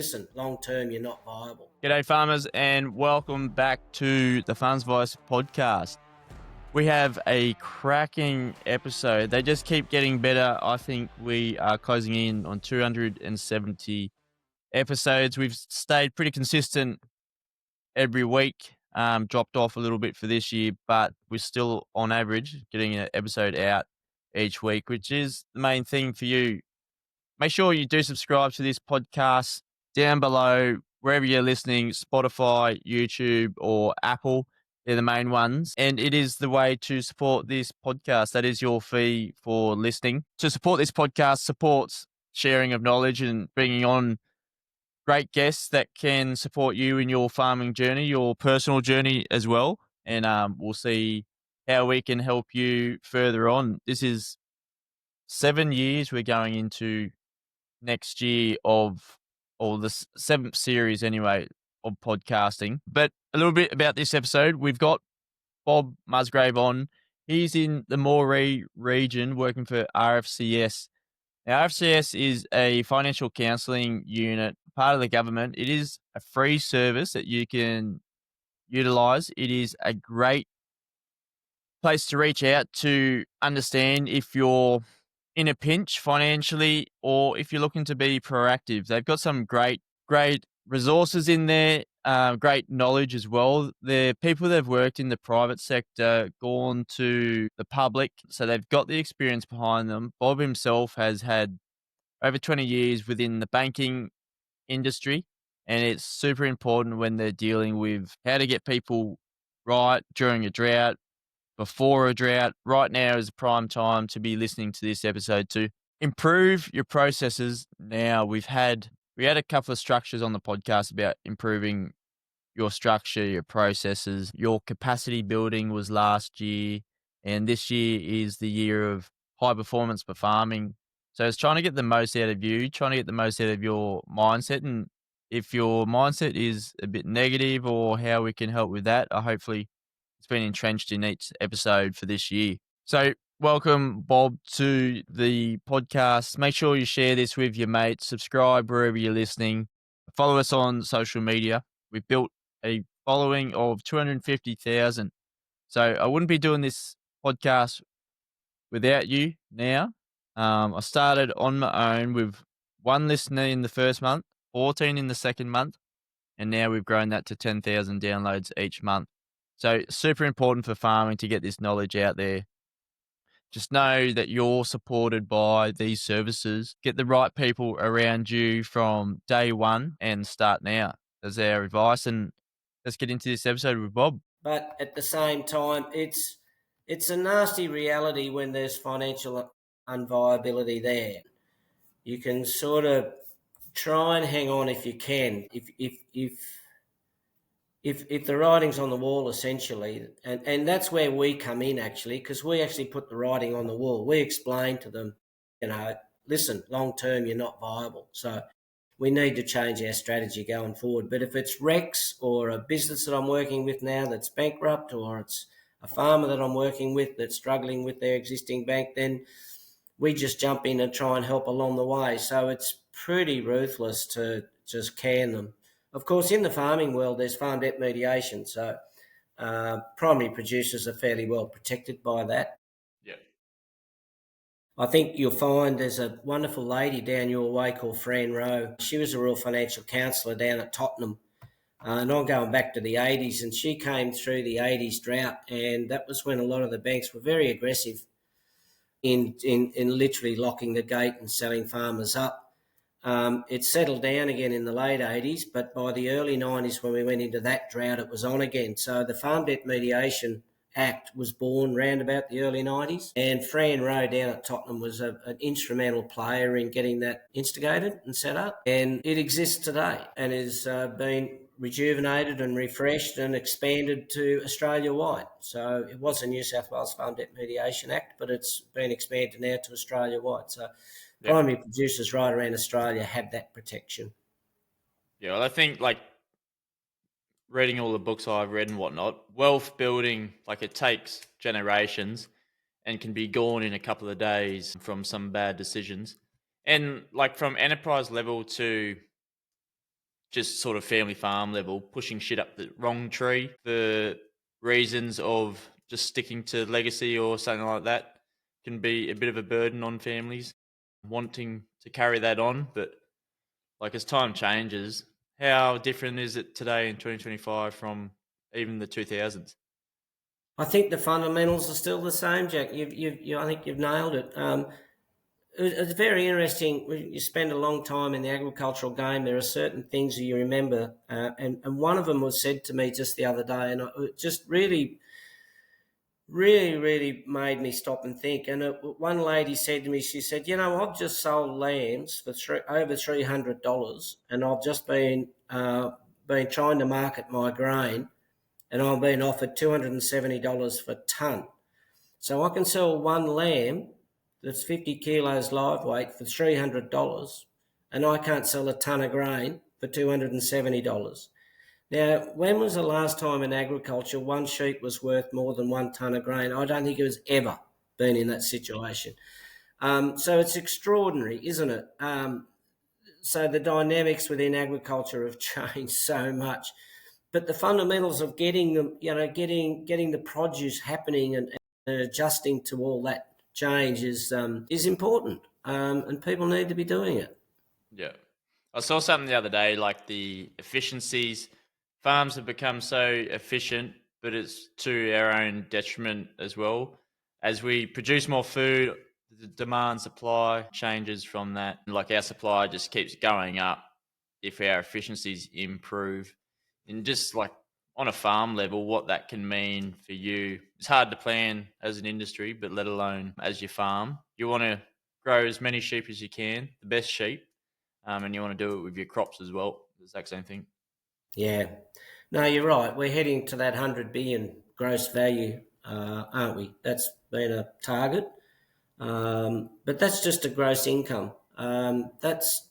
listen, long term, you're not viable. G'day farmers and welcome back to the Farms Voice podcast. We have a cracking episode. They just keep getting better. I think we are closing in on 270 episodes. We've stayed pretty consistent every week, dropped off a little bit for this year, but we're still on average getting an episode out each week, which is the main thing for you. Make sure you do subscribe to this podcast down below, wherever you're listening, Spotify, YouTube, or Apple. They're the main ones. And it is the way to support this podcast. That is your fee for listening. To support this podcast supports sharing of knowledge and bringing on great guests that can support you in your farming journey, your personal journey as well. And we'll see how we can help you further on. This is 7 years we're going into next year of, or the 7th series anyway, of podcasting. But a little bit about this episode. We've got Bob Musgrave on. He's in the Moree region working for RFCS. Now, RFCS is a financial counselling unit, part of the government. It is a free service that you can utilise. It is a great place to reach out to understand if you're in a pinch financially or if you're looking to be proactive. They've got some great resources in there, great knowledge as well. They're people that have worked in the private sector, gone to the public, so they've got the experience behind them. Bob himself has had over 20 years within the banking industry, and it's super important when they're dealing with how to get people right during a drought, before a drought. Right now is a prime time to be listening to this episode to improve your processes. Now we had a couple of structures on the podcast about improving your structure, your processes. Your capacity building was last year, and this year is the year of high performance for farming. So it's trying to get the most out of you, trying to get the most out of your mindset. And if your mindset is a bit negative or how we can help with that, hopefully it's been entrenched in each episode for this year. So welcome, Bob, to the podcast. Make sure you share this with your mates. Subscribe wherever you're listening. Follow us on social media. We've built a following of 250,000. So I wouldn't be doing this podcast without you now. I started on my own with 1 listener in the first month, 14 in the second month, and now we've grown that to 10,000 downloads each month. So super important for farming to get this knowledge out there. Just know that you're supported by these services. Get the right people around you from day one and start now. That's our advice. And let's get into this episode with Bob. But at the same time, it's a nasty reality when there's financial unviability there. You can sort of try and hang on if you can. If the writing's on the wall, essentially, and that's where we come in, actually, because we actually put the writing on the wall. We explain to them, listen, long term, you're not viable. So we need to change our strategy going forward. But if it's Rex or a business that I'm working with now that's bankrupt, or it's a farmer that I'm working with that's struggling with their existing bank, then we just jump in and try and help along the way. So it's pretty ruthless to just can them. Of course, in the farming world, there's farm debt mediation, so primary producers are fairly well protected by that. Yeah. I think you'll find there's a wonderful lady down your way called Fran Rowe. She was a Rural Financial Counsellor down at Tottenham, and I'm going back to the 80s, and she came through the 80s drought, and that was when a lot of the banks were very aggressive in literally locking the gate and selling farmers up. It settled down again in the late 80s, but by the early 90s, when we went into that drought, it was on again. So the Farm Debt Mediation Act was born round about the early 90s, and Fran Rowe down at Tottenham was an instrumental player in getting that instigated and set up, and it exists today and has been rejuvenated and refreshed and expanded to Australia-wide. So it was a New South Wales Farm Debt Mediation Act, but it's been expanded now to Australia-wide. So primary producers right around Australia have that protection. Yeah, well, I think reading all the books I've read and whatnot, wealth building, it takes generations and can be gone in a couple of days from some bad decisions. And from enterprise level to just sort of family farm level, pushing shit up the wrong tree for reasons of just sticking to legacy or something like that can be a bit of a burden on families wanting to carry that on. But like as time changes, how different is it today in 2025 from even the 2000s? I think the fundamentals are still the same, Jack. I think you've nailed it. It's very interesting. When you spend a long time in the agricultural game, there are certain things that you remember, and one of them was said to me just the other day, and it just really made me stop and think. And one lady said to me, she said, I've just sold lambs for over $300, and I've just been trying to market my grain, and I'm being offered $270 for a tonne. So I can sell one lamb that's 50 kilos live weight for $300, and I can't sell a tonne of grain for $270. Now, when was the last time in agriculture one sheep was worth more than 1 tonne of grain? I don't think it was ever been in that situation. So it's extraordinary, isn't it? So the dynamics within agriculture have changed so much, but the fundamentals of getting them, getting the produce happening and adjusting to all that change is important, and people need to be doing it. Yeah. I saw something the other day, like the efficiencies. Farms have become so efficient, but it's to our own detriment as well. As we produce more food, the demand supply changes from that. Like our supply just keeps going up if our efficiencies improve. And just like on a farm level, what that can mean for you. It's hard to plan as an industry, but let alone as your farm. You want to grow as many sheep as you can, the best sheep, and you want to do it with your crops as well. The exact same thing. Yeah. No, you're right. We're heading to that 100 billion gross value, aren't we? That's been a target. But that's just a gross income. That's,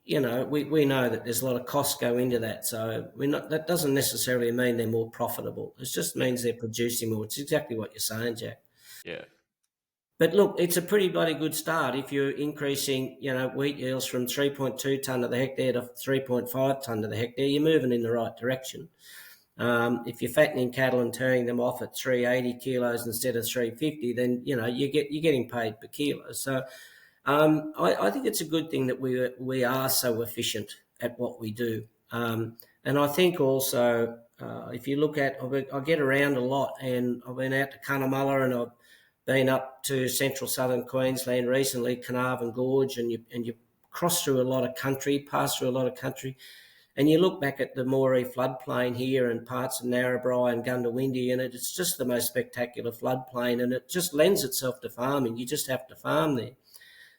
we know that there's a lot of costs go into that. So that doesn't necessarily mean they're more profitable. It just means they're producing more. It's exactly what you're saying, Jack. Yeah. But look, it's a pretty bloody good start if you're increasing, wheat yields from 3.2 tonne to the hectare to 3.5 tonne to the hectare. You're moving in the right direction. If you're fattening cattle and turning them off at 380 kilos instead of 350, then you're getting paid per kilo. So I think it's a good thing that we are so efficient at what we do. And I think also if you look at, I get around a lot, and I've been out to Cunnamulla, and I've been up to central southern Queensland recently, Carnarvon Gorge, and you cross through a lot of country, pass through a lot of country, and you look back at the Moree floodplain here and parts of Narrabri and Gundawindi, and it's just the most spectacular floodplain, and it just lends itself to farming. You just have to farm there.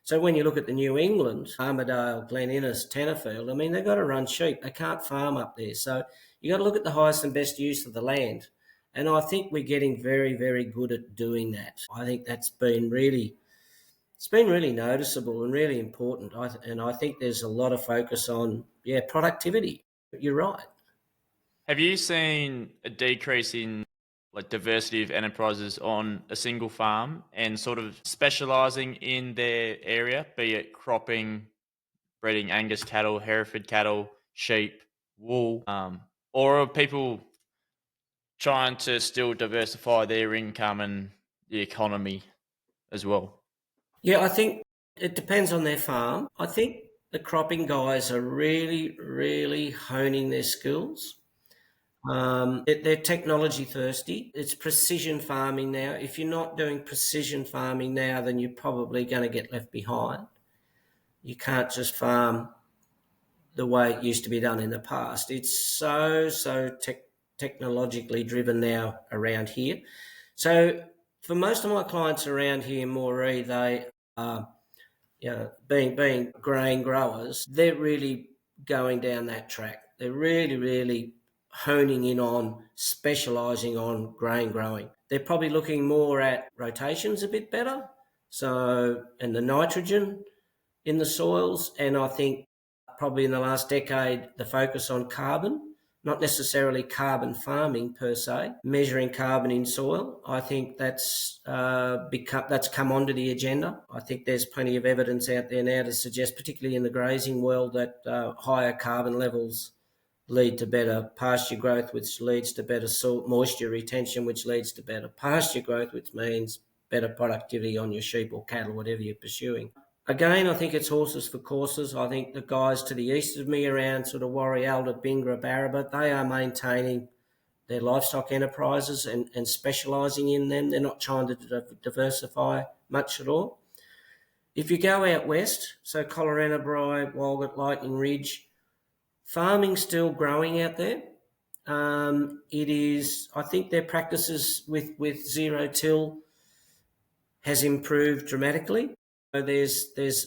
So when you look at the New England, Armidale, Glen Innes, Tenterfield, I mean, they've got to run sheep. They can't farm up there. So you've got to look at the highest and best use of the land. And I think we're getting very, very good at doing that. I think it's been really noticeable and really important. And I think there's a lot of focus on, productivity. You're right. Have you seen a decrease in like diversity of enterprises on a single farm and sort of specialising in their area, be it cropping, breeding Angus cattle, Hereford cattle, sheep, wool, or are people trying to still diversify their income and the economy as well? Yeah, I think it depends on their farm. I think the cropping guys are really, really honing their skills. They're technology thirsty. It's precision farming now. If you're not doing precision farming now, then you're probably going to get left behind. You can't just farm the way it used to be done in the past. It's so technologically driven now around here. So for most of my clients around here in Moree, they are, being grain growers, they're really going down that track. They're really, really honing in on specialising on grain growing. They're probably looking more at rotations a bit better, and the nitrogen in the soils, and I think probably in the last decade the focus on carbon not necessarily carbon farming per se, measuring carbon in soil. I think that's come onto the agenda. I think there's plenty of evidence out there now to suggest, particularly in the grazing world, that higher carbon levels lead to better pasture growth, which leads to better soil moisture retention, which leads to better pasture growth, which means better productivity on your sheep or cattle, whatever you're pursuing. Again, I think it's horses for courses. I think the guys to the east of me around sort of Warrialda, Bingra, Barraba, they are maintaining their livestock enterprises and specialising in them. They're not trying to diversify much at all. If you go out west, so Colorado, Walgett, Lightning Ridge, farming's still growing out there. It is, I think their practices with zero till has improved dramatically. So there's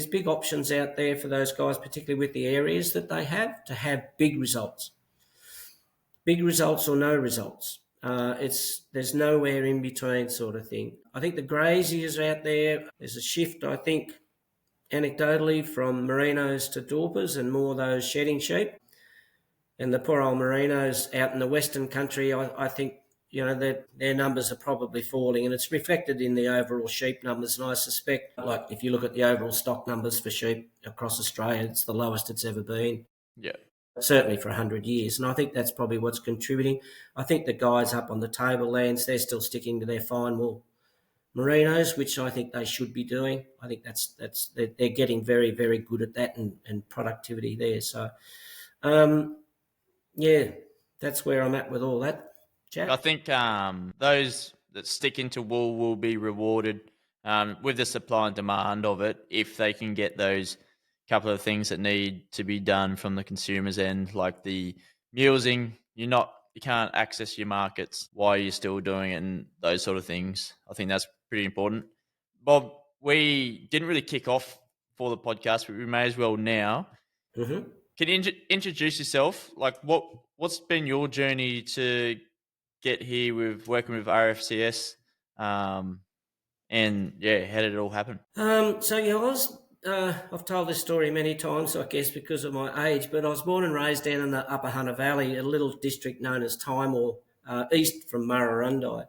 big options out there for those guys, particularly with the areas that they have, to have big results or no results. There's nowhere in between sort of thing. I think the graziers out there's a shift, I think, anecdotally, from merinos to Dorpers and more those shedding sheep. And the poor old merinos out in the Western country, I think, their numbers are probably falling, and it's reflected in the overall sheep numbers. And I suspect, like, if you look at the overall stock numbers for sheep across Australia, it's the lowest it's ever been. Yeah. Certainly for 100 years. And I think that's probably what's contributing. I think the guys up on the tablelands, they're still sticking to their fine wool merinos, which I think they should be doing. I think they're getting very, very good at that and productivity there. So, yeah, that's where I'm at with all that. Jack? I think those that stick into wool will be rewarded with the supply and demand of it if they can get those couple of things that need to be done from the consumer's end, like the mulesing. You can't access your markets while you're still doing it, and those sort of things. I think that's pretty important. Bob, we didn't really kick off for the podcast, but we may as well now. Mm-hmm. Can you introduce yourself? Like, what's been your journey to get here with working with RFCS, and yeah, how did it all happen? I've told this story many times, I guess, because of my age, but I was born and raised down in the Upper Hunter Valley, a little district known as Timor, east from Murrurundi.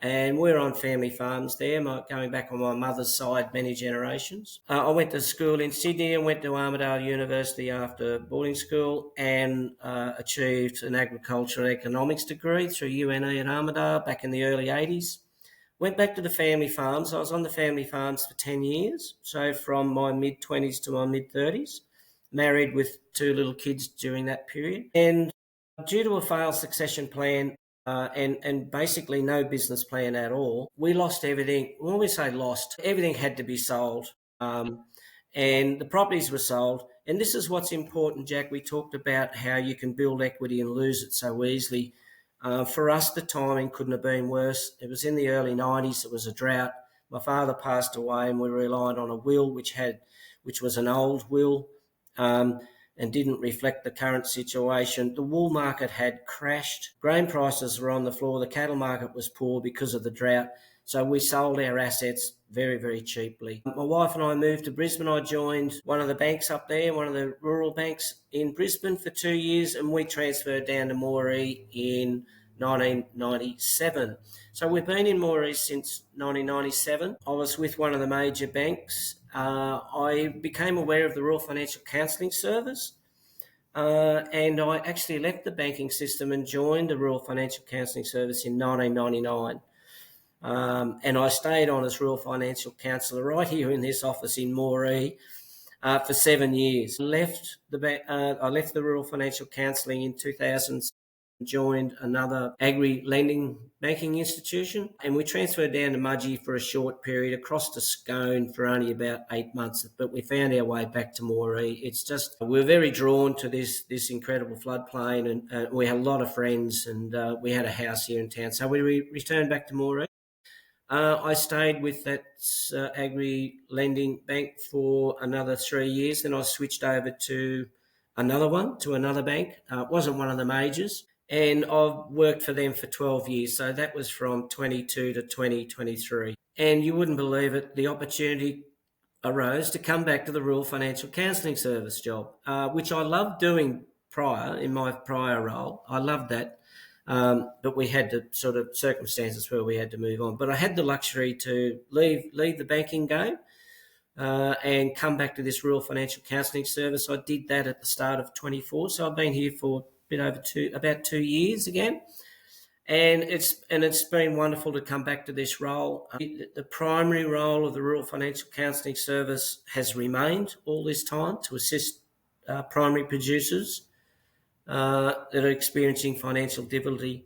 And we're on family farms there, going back on my mother's side many generations. I went to school in Sydney and went to Armidale University after boarding school and achieved an agricultural economics degree through UNE at Armidale back in the early 80s. Went back to the family farms. I was on the family farms for 10 years, so from my mid-20s to my mid-30s, married with 2 little kids during that period. And due to a failed succession plan, and basically no business plan at all, we lost everything. When we say lost, everything had to be sold, and the properties were sold. And this is what's important, Jack. We talked about how you can build equity and lose it so easily. For us, the timing couldn't have been worse. It was in the early 90s. It was a drought. My father passed away, and we relied on a will which was an old will, and didn't reflect the current situation. The wool market had crashed. Grain prices were on the floor. The cattle market was poor because of the drought. So we sold our assets very, very cheaply. My wife and I moved to Brisbane. I joined one of the banks up there, one of the rural banks in Brisbane for 2 years, and we transferred down to Moree in 1997. So we've been in Moree since 1997. I was with one of the major banks. I became aware of the Rural Financial Counselling Service, and I actually left the banking system and joined the Rural Financial Counselling Service in 1999. And I stayed on as Rural Financial Counsellor right here in this office in Moree for 7 years. I left the Rural Financial Counselling in 2000. Joined another agri-lending banking institution, and we transferred down to Mudgee for a short period, across to Scone for only about 8 months, but we found our way back to Moree. It's just, we're very drawn to this incredible floodplain, and we had a lot of friends, and we had a house here in town, so we returned back to Moree. I stayed with that agri-lending bank for another 3 years, then I switched over to another bank. It wasn't one of the majors. And I've worked for them for 12 years. So that was from 22 to 2023. And you wouldn't believe it, the opportunity arose to come back to the Rural Financial Counselling Service job, which I loved doing in my prior role. I loved that. But we had the sort of circumstances where we had to move on. But I had the luxury to leave the banking game and come back to this Rural Financial Counselling Service. I did that at the start of 24, so I've been here for a bit over about 2 years again. And it's been wonderful to come back to this role. The primary role of the Rural Financial Counselling Service has remained all this time to assist primary producers that are experiencing financial difficulty.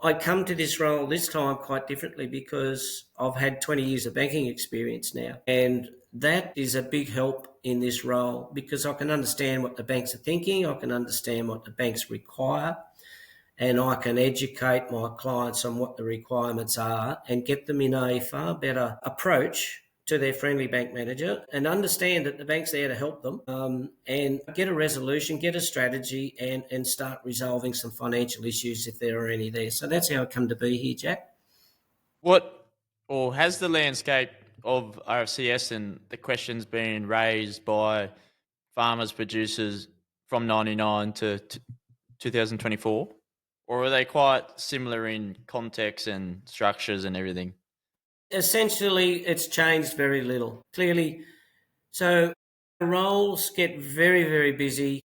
I come to this role this time quite differently because I've had 20 years of banking experience now. And that is a big help in this role because I can understand what the banks are thinking, I can understand what the banks require, and I can educate my clients on what the requirements are and get them in a far better approach to their friendly bank manager and understand that the bank's there to help them and get a resolution, get a strategy and start resolving some financial issues if there are any there. So that's how I come to be here, Jack. Has the landscape of RFCS and the questions being raised by farmers, producers from 99 to 2024? Or are they quite similar in context and structures and everything? Essentially, it's changed very little. Clearly, so roles get very, very busy.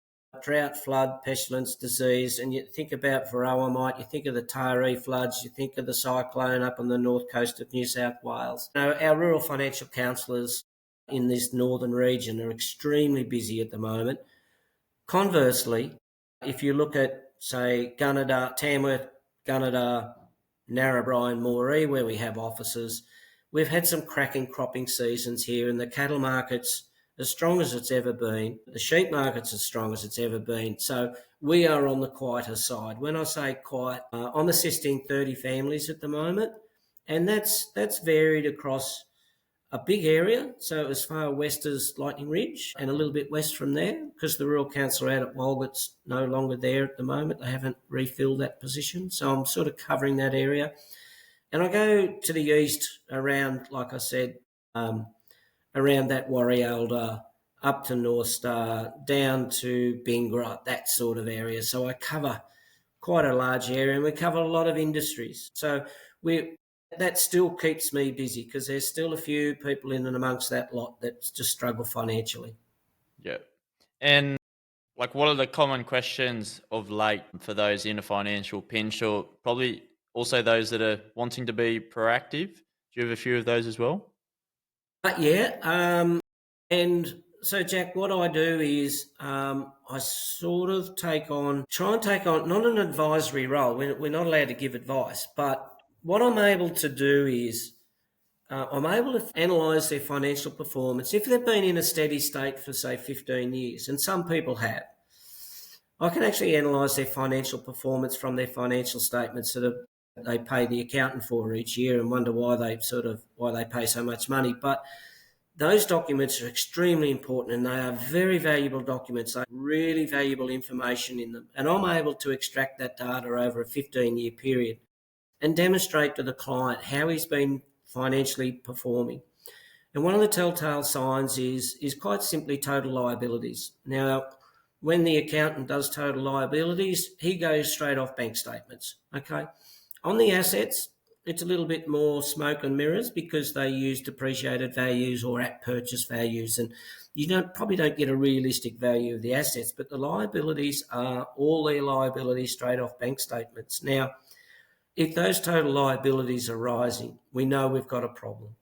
Drought, flood, pestilence, disease, and you think about varroa mite, you think of the Taree floods, you think of the cyclone up on the north coast of New South Wales. Now, our rural financial counsellors in this northern region are extremely busy at the moment. Conversely, if you look at, say, Gunnedah, Tamworth, Gunnedah, Narrabri and Moree, where we have offices, we've had some cracking cropping seasons here, and the cattle market's as strong as it's ever been. The sheep market's as strong as it's ever been. So we are on the quieter side. When I say quiet, I'm assisting 30 families at the moment, and that's varied across a big area. So as far west as Lightning Ridge and a little bit west from there, because the rural council out at Walgett's no longer there at the moment. They haven't refilled that position. So I'm sort of covering that area. And I go to the east around, like I said, around that Warrialda, up to North Star, down to Bingara, that sort of area. So I cover quite a large area and we cover a lot of industries. So that still keeps me busy because there's still a few people in and amongst that lot that just struggle financially. Yeah. And what are the common questions of late for those in a financial pinch, or probably also those that are wanting to be proactive? Do you have a few of those as well? And so, Jack, what I do is I sort of try and take on not an advisory role. We're not allowed to give advice, but what I'm able to do is I'm able to analyse their financial performance. If they've been in a steady state for, say, 15 years, and some people have, I can actually analyse their financial performance from their financial statements that they pay the accountant for each year and wonder why they pay so much money. But those documents are extremely important and they are very valuable documents. They have really valuable information in them. And I'm able to extract that data over a 15-year period and demonstrate to the client how he's been financially performing. And one of the telltale signs is quite simply total liabilities. Now, when the accountant does total liabilities, he goes straight off bank statements, okay? On the assets, it's a little bit more smoke and mirrors because they use depreciated values or at purchase values, and you probably don't get a realistic value of the assets, but the liabilities are all their liabilities straight off bank statements. Now, if those total liabilities are rising, we know we've got a problem.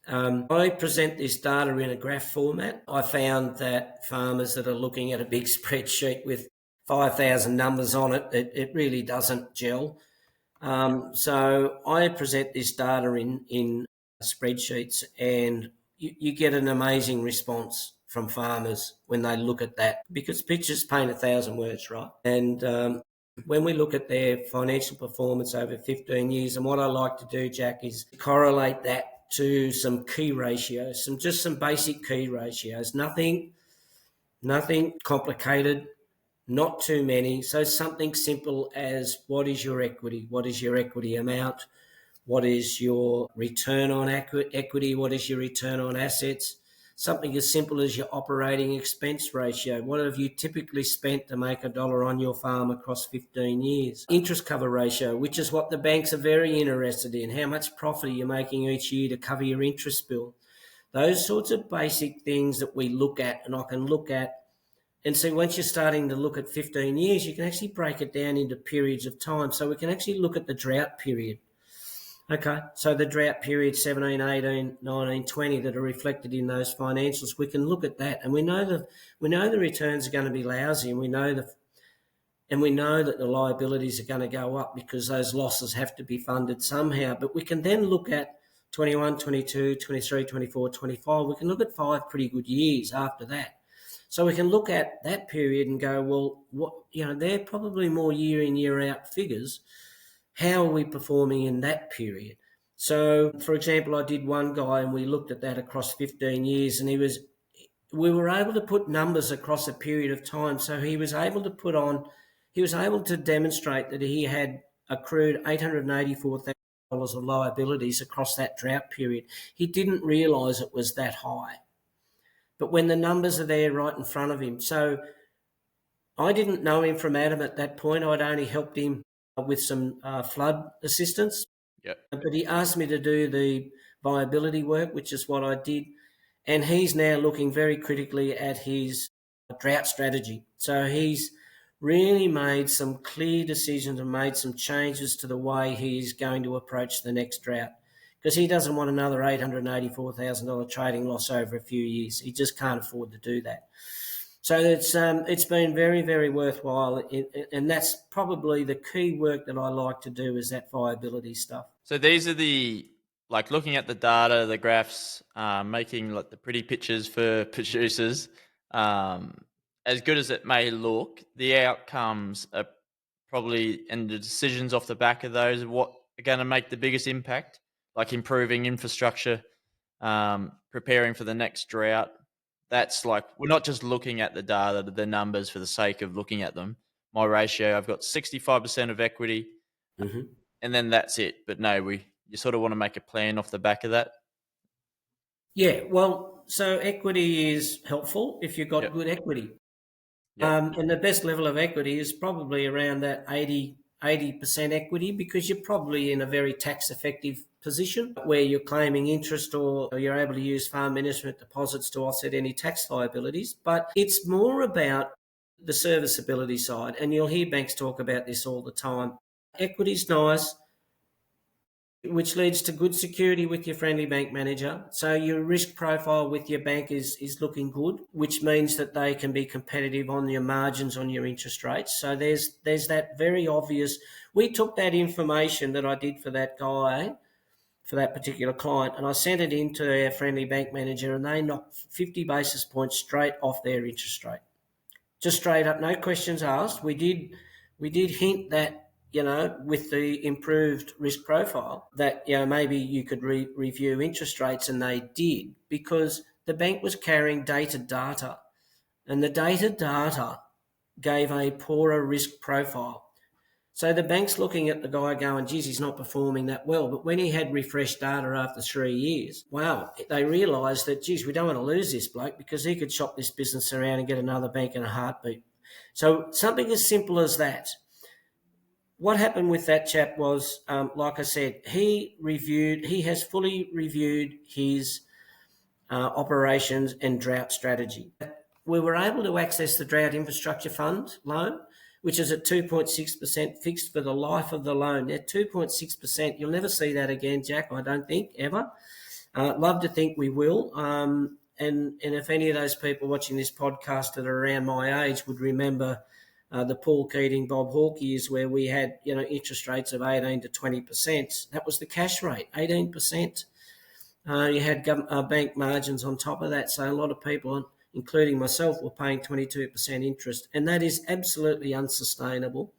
I present this data in a graph format. I found that farmers that are looking at a big spreadsheet with 5,000 numbers on it, it really doesn't gel. So I present this data in spreadsheets, and you get an amazing response from farmers when they look at that, because pictures paint 1,000 words, right? And when we look at their financial performance over 15 years, and what I like to do, Jack, is correlate that to some key ratios, some basic key ratios, nothing complicated, not too many. So something simple as what is your equity? What is your equity amount? What is your return on equity? What is your return on assets? something as simple as your operating expense ratio. What have you typically spent to make $1 on your farm across 15 years? Interest cover ratio, which is what the banks are very interested in. How much profit are you making each year to cover your interest bill? Those sorts of basic things that we look at, and I can look at. And so once you're starting to look at 15 years, you can actually break it down into periods of time. So we can actually look at the drought period. Okay, so the drought period 17, 18, 19, 20 that are reflected in those financials, we can look at that, and we know the returns are going to be lousy, and we know that the liabilities are going to go up because those losses have to be funded somehow. But we can then look at 21, 22, 23, 24, 25. We can look at 5 pretty good years after that. So we can look at that period and go, well, they're probably more year in, year out figures. How are we performing in that period? So, for example, I did one guy and we looked at that across 15 years, and we were able to put numbers across a period of time. So he was able to demonstrate that he had accrued $884,000 of liabilities across that drought period. He didn't realise it was that high. But when the numbers are there right in front of him. So I didn't know him from Adam at that point. I'd only helped him with some flood assistance. Yep. But he asked me to do the viability work, which is what I did. And he's now looking very critically at his drought strategy. So he's really made some clear decisions and made some changes to the way he's going to approach the next drought, because he doesn't want another $884,000 trading loss over a few years. He just can't afford to do that. So it's been very, very worthwhile, and that's probably the key work that I like to do, is that viability stuff. So these are looking at the data, the graphs, making the pretty pictures for producers. As good as it may look, the outcomes are probably, and the decisions off the back of those, are what are going to make the biggest impact, like improving infrastructure, preparing for the next drought. That's we're not just looking at the data, the numbers for the sake of looking at them. My ratio, I've got 65% of equity, and then that's it. But no, you sort of want to make a plan off the back of that. Yeah, well, so equity is helpful if you've got good equity. Yep. And the best level of equity is probably around that 80% equity, because you're probably in a very tax-effective position where you're claiming interest, or you're able to use farm management deposits to offset any tax liabilities. But it's more about the serviceability side, and you'll hear banks talk about this all the time. Equity's nice, which leads to good security with your friendly bank manager. So your risk profile with your bank is looking good, which means that they can be competitive on your margins on your interest rates. So there's that very obvious. We took that information that I did for that guy, for that particular client, and I sent it in to our friendly bank manager, and they knocked 50 basis points straight off their interest rate. Just straight up, no questions asked. We did hint that, with the improved risk profile, that, maybe you could review interest rates, and they did, because the bank was carrying dated data, and the dated data gave a poorer risk profile. So the bank's looking at the guy going, geez, he's not performing that well. But when he had refreshed data after 3 years, wow, they realised that, geez, we don't want to lose this bloke, because he could shop this business around and get another bank in a heartbeat. So something as simple as that. What happened with that chap was, like I said, he has fully reviewed his operations and drought strategy. We were able to access the Drought Infrastructure Fund loan, which is at 2.6% fixed for the life of the loan. At 2.6%, you'll never see that again, Jack, I don't think, ever. Love to think we will. And if any of those people watching this podcast that are around my age would remember the Paul Keating, Bob Hawke years, where we had, interest rates of 18 to 20%. That was the cash rate, 18%. You had bank margins on top of that. So a lot of people, including myself, were paying 22% interest, and that is absolutely unsustainable.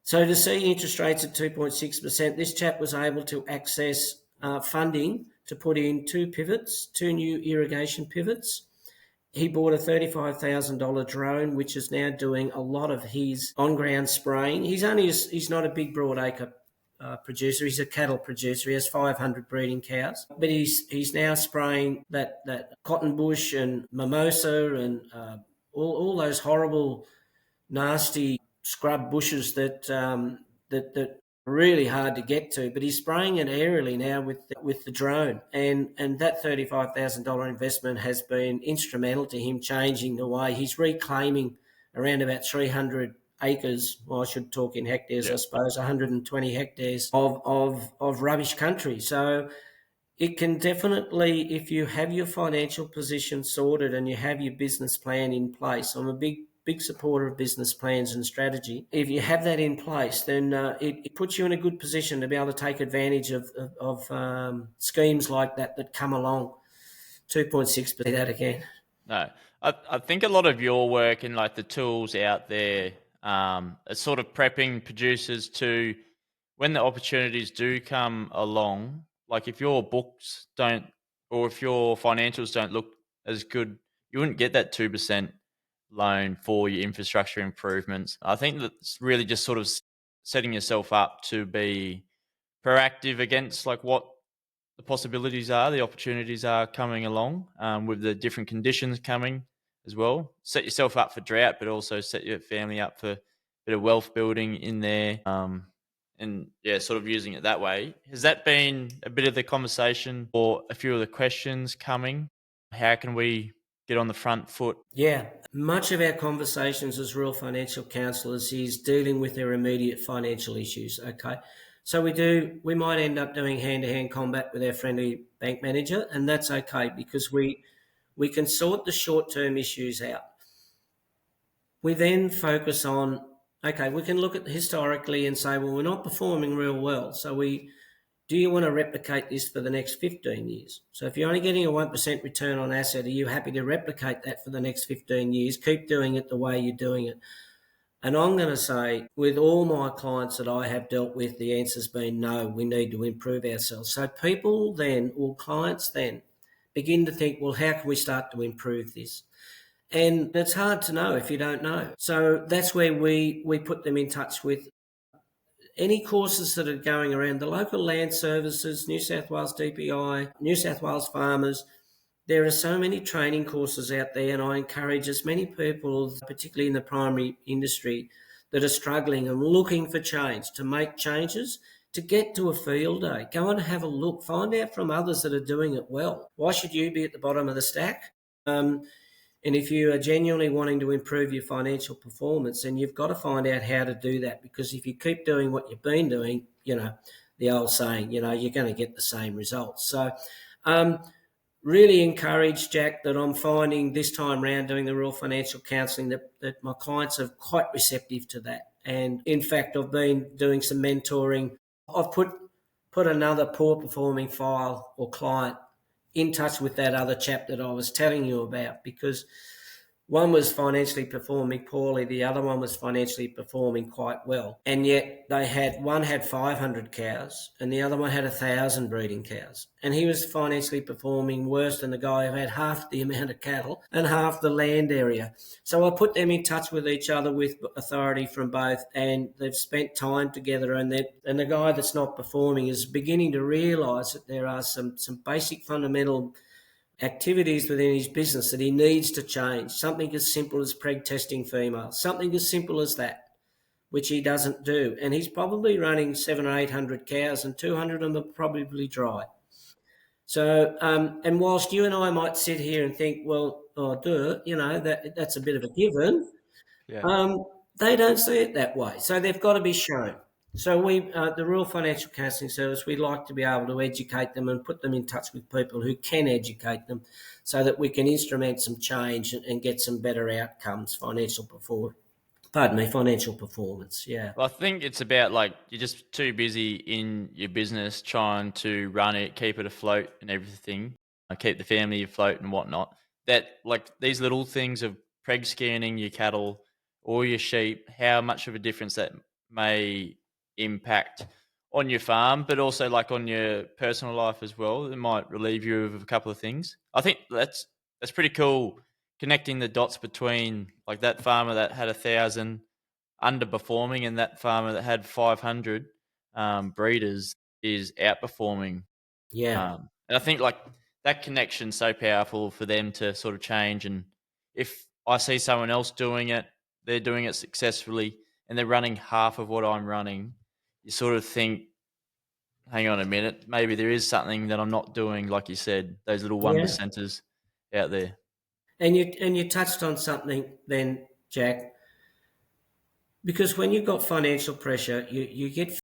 So to see interest rates at 2.6%, this chap was able to access funding to put in 2 new irrigation pivots. He bought a $35,000 drone, which is now doing a lot of his on-ground spraying. He's not a big broadacre producer. He's a cattle producer. He has 500 breeding cows, but he's now spraying that cotton bush and mimosa and all those horrible, nasty scrub bushes that really hard to get to, but he's spraying it aerially now with the drone, and that $35,000 investment has been instrumental to him changing the way he's reclaiming around about 300 acres. Well, I should talk in hectares, I suppose, 120 hectares of rubbish country. So it can definitely, if you have your financial position sorted and you have your business plan in place. I'm a big supporter of business plans and strategy. If you have that in place, then it puts you in a good position to be able to take advantage of schemes like that come along. 2.6% that again. No, I think a lot of your work and like the tools out there are sort of prepping producers to when the opportunities do come along. Like if your books don't, or if your financials don't look as good, you wouldn't get that 2% loan for your infrastructure improvements. I think that's really just sort of setting yourself up to be proactive against like what the possibilities are, the opportunities are coming along with the different conditions coming as well. Set yourself up for drought, but also set your family up for a bit of wealth building in there. And yeah, sort of using it that way. Has that been a bit of the conversation or a few of the questions coming? How can we get on the front foot? Yeah, much of our conversations as rural financial counsellors is dealing with their immediate financial issues. Okay, so we might end up doing hand-to-hand combat with our friendly bank manager, and that's okay because we can sort the short-term issues out. We then focus on, okay, we can look at historically and say, well, we're not performing real well, so do you want to replicate this for the next 15 years? So if you're only getting a 1% return on asset, are you happy to replicate that for the next 15 years? Keep doing it the way you're doing it. And I'm going to say, with all my clients that I have dealt with, the answer's been no, we need to improve ourselves. So people then, or clients then, begin to think, well, how can we start to improve this? And it's hard to know if you don't know. So that's where we put them in touch with any courses that are going around. The local land services, New South Wales DPI, New South Wales farmers. There are so many training courses out there, and I encourage as many people, particularly in the primary industry, that are struggling and looking for change, to make changes, to get to a field day. Go and have a look. Find out from others that are doing it well. Why should you be at the bottom of the stack? And if you are genuinely wanting to improve your financial performance, then you've got to find out how to do that, because if you keep doing what you've been doing, the old saying, you're going to get the same results. So really encourage, Jack, that I'm finding this time round doing the Rural Financial Counselling that my clients are quite receptive to that. And in fact, I've been doing some mentoring. I've put another poor performing file or client in touch with that other chap that I was telling you about, because one was financially performing poorly, the other one was financially performing quite well. And yet one had 500 cows and the other one had 1,000 breeding cows. And he was financially performing worse than the guy who had half the amount of cattle and half the land area. So I put them in touch with each other with authority from both, and they've spent time together, and the guy that's not performing is beginning to realise that there are some basic fundamental activities within his business that he needs to change. Something as simple as preg testing females, something as simple as that, which he doesn't do. And he's probably running 700 or 800 cows, and 200 of them are probably dry. So, and whilst you and I might sit here and think, well, that's a bit of a given, they don't see it that way. So they've got to be shown. So the Rural Financial Counselling Service, we like to be able to educate them and put them in touch with people who can educate them, so that we can instrument some change and get some better outcomes, financial performance. Yeah. Well, I think it's about like you're just too busy in your business trying to run it, keep it afloat and everything, keep the family afloat and whatnot. That like these little things of preg scanning your cattle or your sheep, how much of a difference that may impact on your farm, but also like on your personal life as well. It might relieve you of a couple of things. I think that's pretty cool, connecting the dots between like that farmer that had 1,000 underperforming and that farmer that had 500. breeders is outperforming. Yeah. And I think like that connection's so powerful for them to sort of change. And if I see someone else doing it, they're doing it successfully, and they're running half of what I'm running, you sort of think, hang on a minute, maybe there is something that I'm not doing, like you said, those little one Yeah. percenters out there. And you touched on something then, Jack, because when you've got financial pressure, you get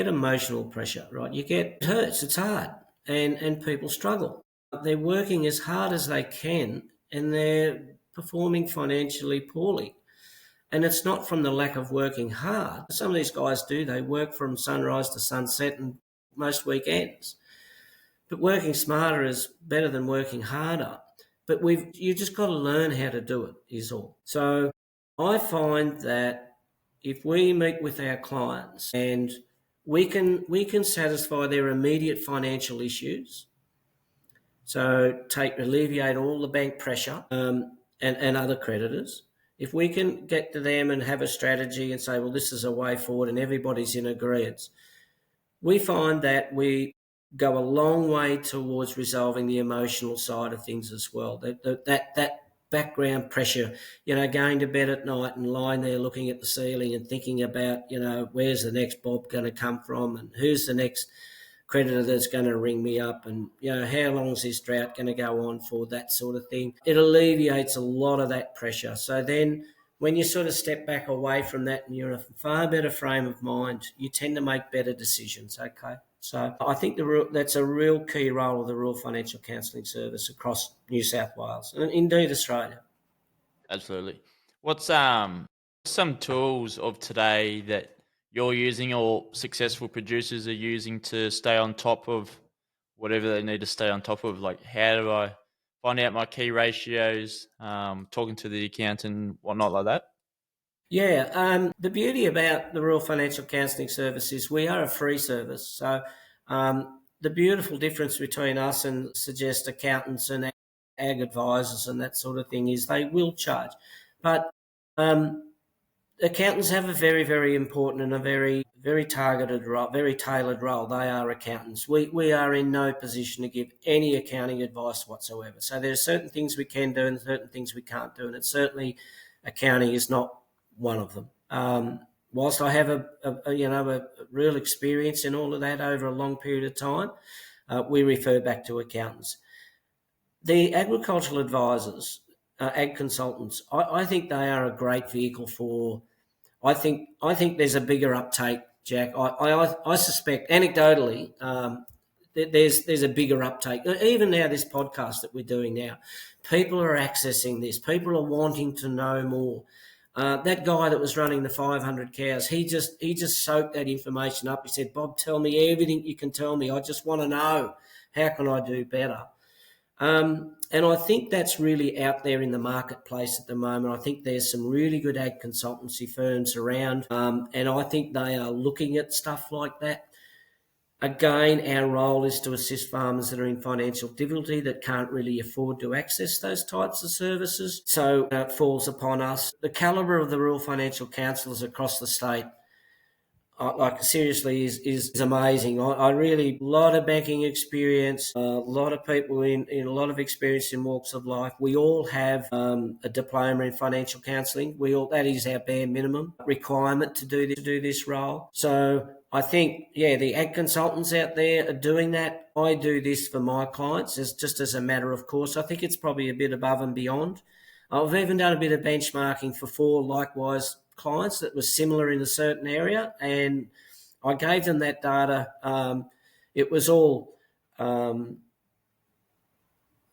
emotional pressure, right? It hurts, it's hard, and people struggle. They're working as hard as they can, and they're performing financially poorly. And it's not from the lack of working hard. Some of these guys do, they work from sunrise to sunset and most weekends. But working smarter is better than working harder. But you just got to learn how to do it, is all. So I find that if we meet with our clients and we can satisfy their immediate financial issues, so alleviate all the bank pressure, and other creditors. If we can get to them and have a strategy and say, well, this is a way forward, and everybody's in agreement, we find that we go a long way towards resolving the emotional side of things as well. That background pressure, going to bed at night and lying there looking at the ceiling and thinking about, where's the next bob going to come from, and who's the next creditor that's going to ring me up, and how long is this drought going to go on for, that sort of thing. It alleviates a lot of that pressure. So then when you sort of step back away from that and you're in a far better frame of mind, you tend to make better decisions, okay? So I think that's a real key role of the Rural Financial Counselling Service across New South Wales and indeed Australia. Absolutely. What's some tools of today that you're using or successful producers are using to stay on top of whatever they need to stay on top of? Like, how do I find out my key ratios, talking to the accountant, whatnot like that? Yeah, the beauty about the Rural Financial Counselling Service is we are a free service. So the beautiful difference between us and suggest accountants and ag advisors and that sort of thing is they will charge. But accountants have a very, very important and a very, very targeted role, very tailored role. They are accountants. We are in no position to give any accounting advice whatsoever. So there are certain things we can do and certain things we can't do, and it's certainly accounting is not one of them. Whilst I have a real experience in all of that over a long period of time, we refer back to accountants. The agricultural advisors, ag consultants, I think they are a great vehicle for. I think there's a bigger uptake, Jack. I suspect anecdotally there's a bigger uptake. Even now, this podcast that we're doing now, people are accessing this. People are wanting to know more. That guy that was running the 500 cows, he just soaked that information up. He said, Bob, tell me everything you can tell me. I just want to know, how can I do better? And I think that's really out there in the marketplace at the moment. I think there's some really good ag consultancy firms around, and I think they are looking at stuff like that. Again, our role is to assist farmers that are in financial difficulty that can't really afford to access those types of services. So it falls upon us. The calibre of the rural financial counsellors across the state, seriously, is amazing. I really, a lot of banking experience, a lot of people in a lot of experience in walks of life. We all have a diploma in financial counselling. That is our bare minimum requirement to do this role. So I think, the ag consultants out there are doing that. I do this for my clients just as a matter of course. I think it's probably a bit above and beyond. I've even done a bit of benchmarking for 4 likewise clients that was similar in a certain area, and I gave them that data. It was all,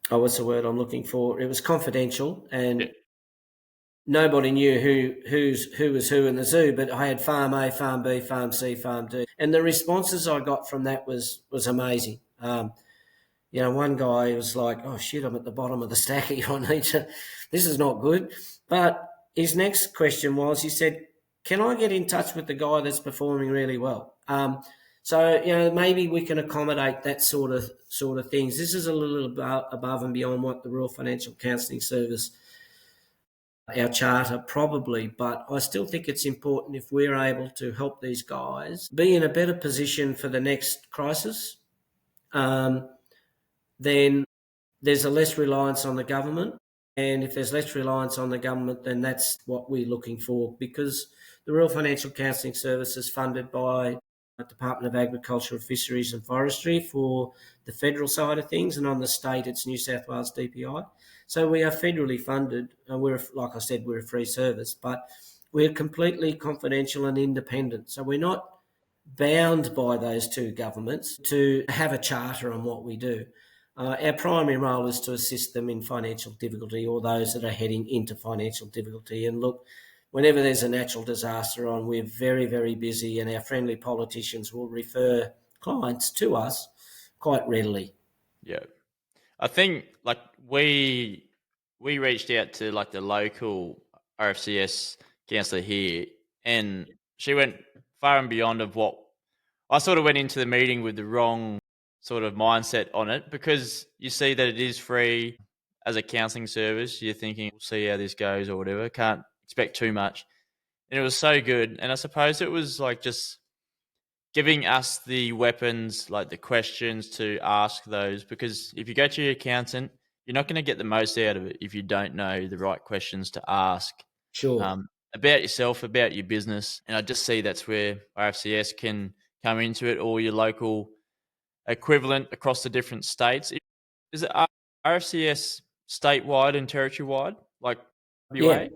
what's the word I'm looking for? It was confidential, and nobody knew who was who in the zoo, but I had Farm A, Farm B, Farm C, Farm D. And the responses I got from that was amazing. One guy was like, oh, shit, I'm at the bottom of the stack here. This is not good. But his next question was, he said, can I get in touch with the guy that's performing really well? So maybe we can accommodate that sort of things. This is a little above and beyond what the Rural Financial Counselling Service our charter probably, but I still think it's important if we're able to help these guys be in a better position for the next crisis, then there's a less reliance on the government. And if there's less reliance on the government, then that's what we're looking for, because the Rural Financial Counselling Services is funded by the Department of Agriculture, Fisheries and Forestry for the federal side of things, and on the state it's New South Wales DPI. So we are federally funded, and like I said, we're a free service, but we're completely confidential and independent. So we're not bound by those two governments to have a charter on what we do. Our primary role is to assist them in financial difficulty, or those that are heading into financial difficulty. And look, whenever there's a natural disaster on, we're very, very busy, and our friendly politicians will refer clients to us quite readily. Yeah. I think like we reached out to like the local RFCS counsellor here, and she went far and beyond of what I sort of went into the meeting with the wrong sort of mindset on it, because you see that it is free as a counselling service. You're thinking, we'll see how this goes or whatever. Can't expect too much. And it was so good. And I suppose it was like just giving us the weapons, like the questions to ask those, because if you go to your accountant, you're not going to get the most out of it if you don't know the right questions to ask Sure. about yourself, about your business. And I just see that's where RFCS can come into it, or your local equivalent across the different states. Is it RFCS statewide and territory wide, like Yeah. WA?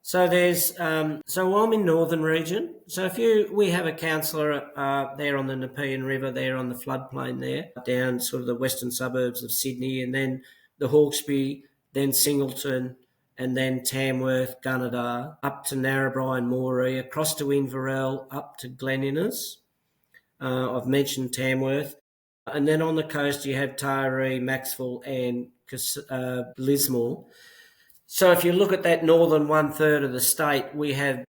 So there's so I'm in Northern Region. So we have a counsellor there on the Nepean River, there on the floodplain there, down sort of the western suburbs of Sydney, and then the Hawkesbury, then Singleton, and then Tamworth, Gunnedah, up to Narrabri and Moree, across to Inverell, up to Glen Innes. I've mentioned Tamworth. And then on the coast you have Taree, Maxwell and Lismore. So if you look at that northern 1/3 of the state, we have,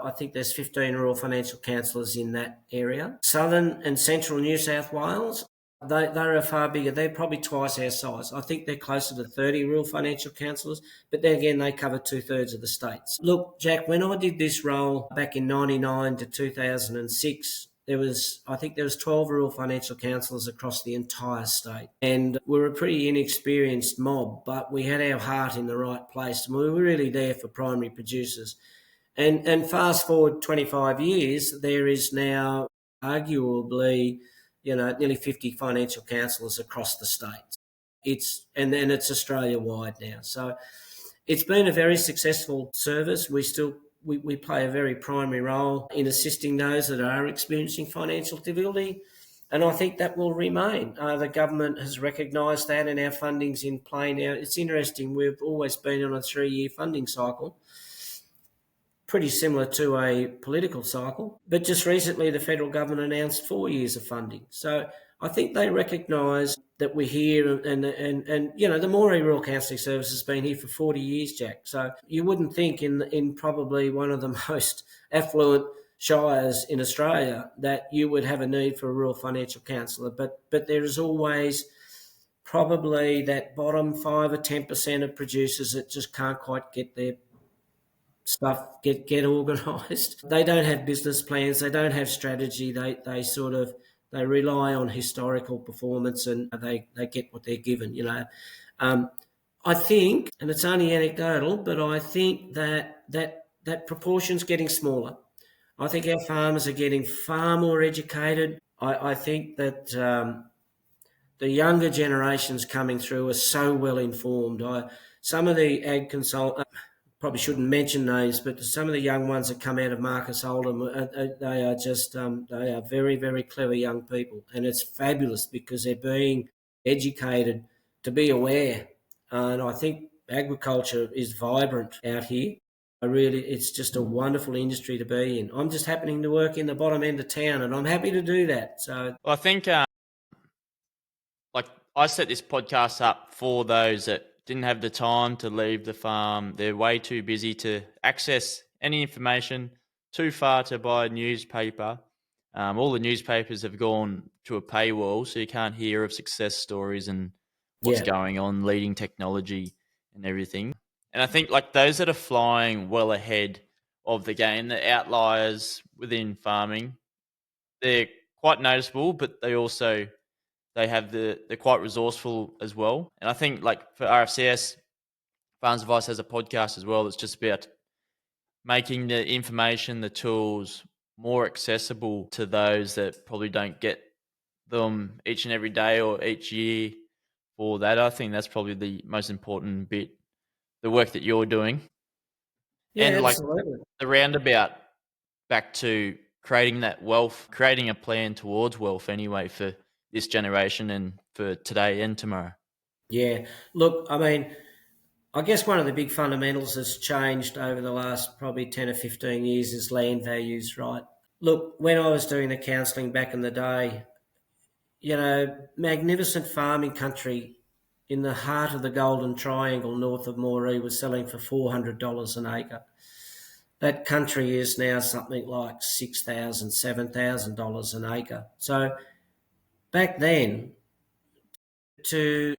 I think there's 15 rural financial counsellors in that area. Southern and central New South Wales, they're far bigger. They're probably twice our size. I think they're closer to 30 rural financial counsellors, but then again, they cover 2/3 of the states. Look, Jack, when I did this role back in 99 to 2006, I think there was 12 rural financial counsellors across the entire state. And we were a pretty inexperienced mob, but we had our heart in the right place. And we were really there for primary producers. And fast forward 25 years, there is now arguably, nearly 50 financial counsellors across the states. It's Australia-wide now. So it's been a very successful service. We play a very primary role in assisting those that are experiencing financial difficulty, and I think that will remain. The government has recognised that, and our funding's in play now. It's interesting, we've always been on a 3-year funding cycle, pretty similar to a political cycle, but just recently the federal government announced 4 years of funding. So I think they recognise that we're here, and the Moree Rural Counselling Service has been here for 40 years, Jack. So you wouldn't think in probably one of the most affluent shires in Australia that you would have a need for a rural financial counsellor, but there is always probably that bottom 5 or 10% of producers that just can't quite get their stuff get organised. They don't have business plans. They don't have strategy. They rely on historical performance, and they get what they're given. I think, and it's only anecdotal, but I think that proportion's getting smaller. I think our farmers are getting far more educated. I think that the younger generations coming through are so well informed. Some of the ag consultants, probably shouldn't mention names, but some of the young ones that come out of Marcus Oldham, they are very, very clever young people. And it's fabulous because they're being educated to be aware. And I think agriculture is vibrant out here. It's just a wonderful industry to be in. I'm just happening to work in the bottom end of town, and I'm happy to do that. So, Well, I think like I set this podcast up for those that didn't have the time to leave the farm. They're way too busy to access any information, too far to buy a newspaper. All the newspapers have gone to a paywall, so you can't hear of success stories and what's yeah. going on, leading technology and everything. And I think like those that are flying well ahead of the game, the outliers within farming, they're quite noticeable, but they're quite resourceful as well. And I think like for RFCS, Farms Advice has a podcast as well that's just about making the information, the tools more accessible to those that probably don't get them each and every day or each year for that. I think that's probably the most important bit, the work that you're doing. Yeah, And like absolutely. the roundabout back to creating that wealth, creating a plan towards wealth anyway for this generation and for today and tomorrow. Yeah. Look, I mean, I guess one of the big fundamentals that's changed over the last probably 10 or 15 years is land values, right? Look, when I was doing the counselling back in the day, magnificent farming country in the heart of the Golden Triangle north of Moree was selling for $400 an acre. That country is now something like $6,000, $7,000 an acre. So back then, to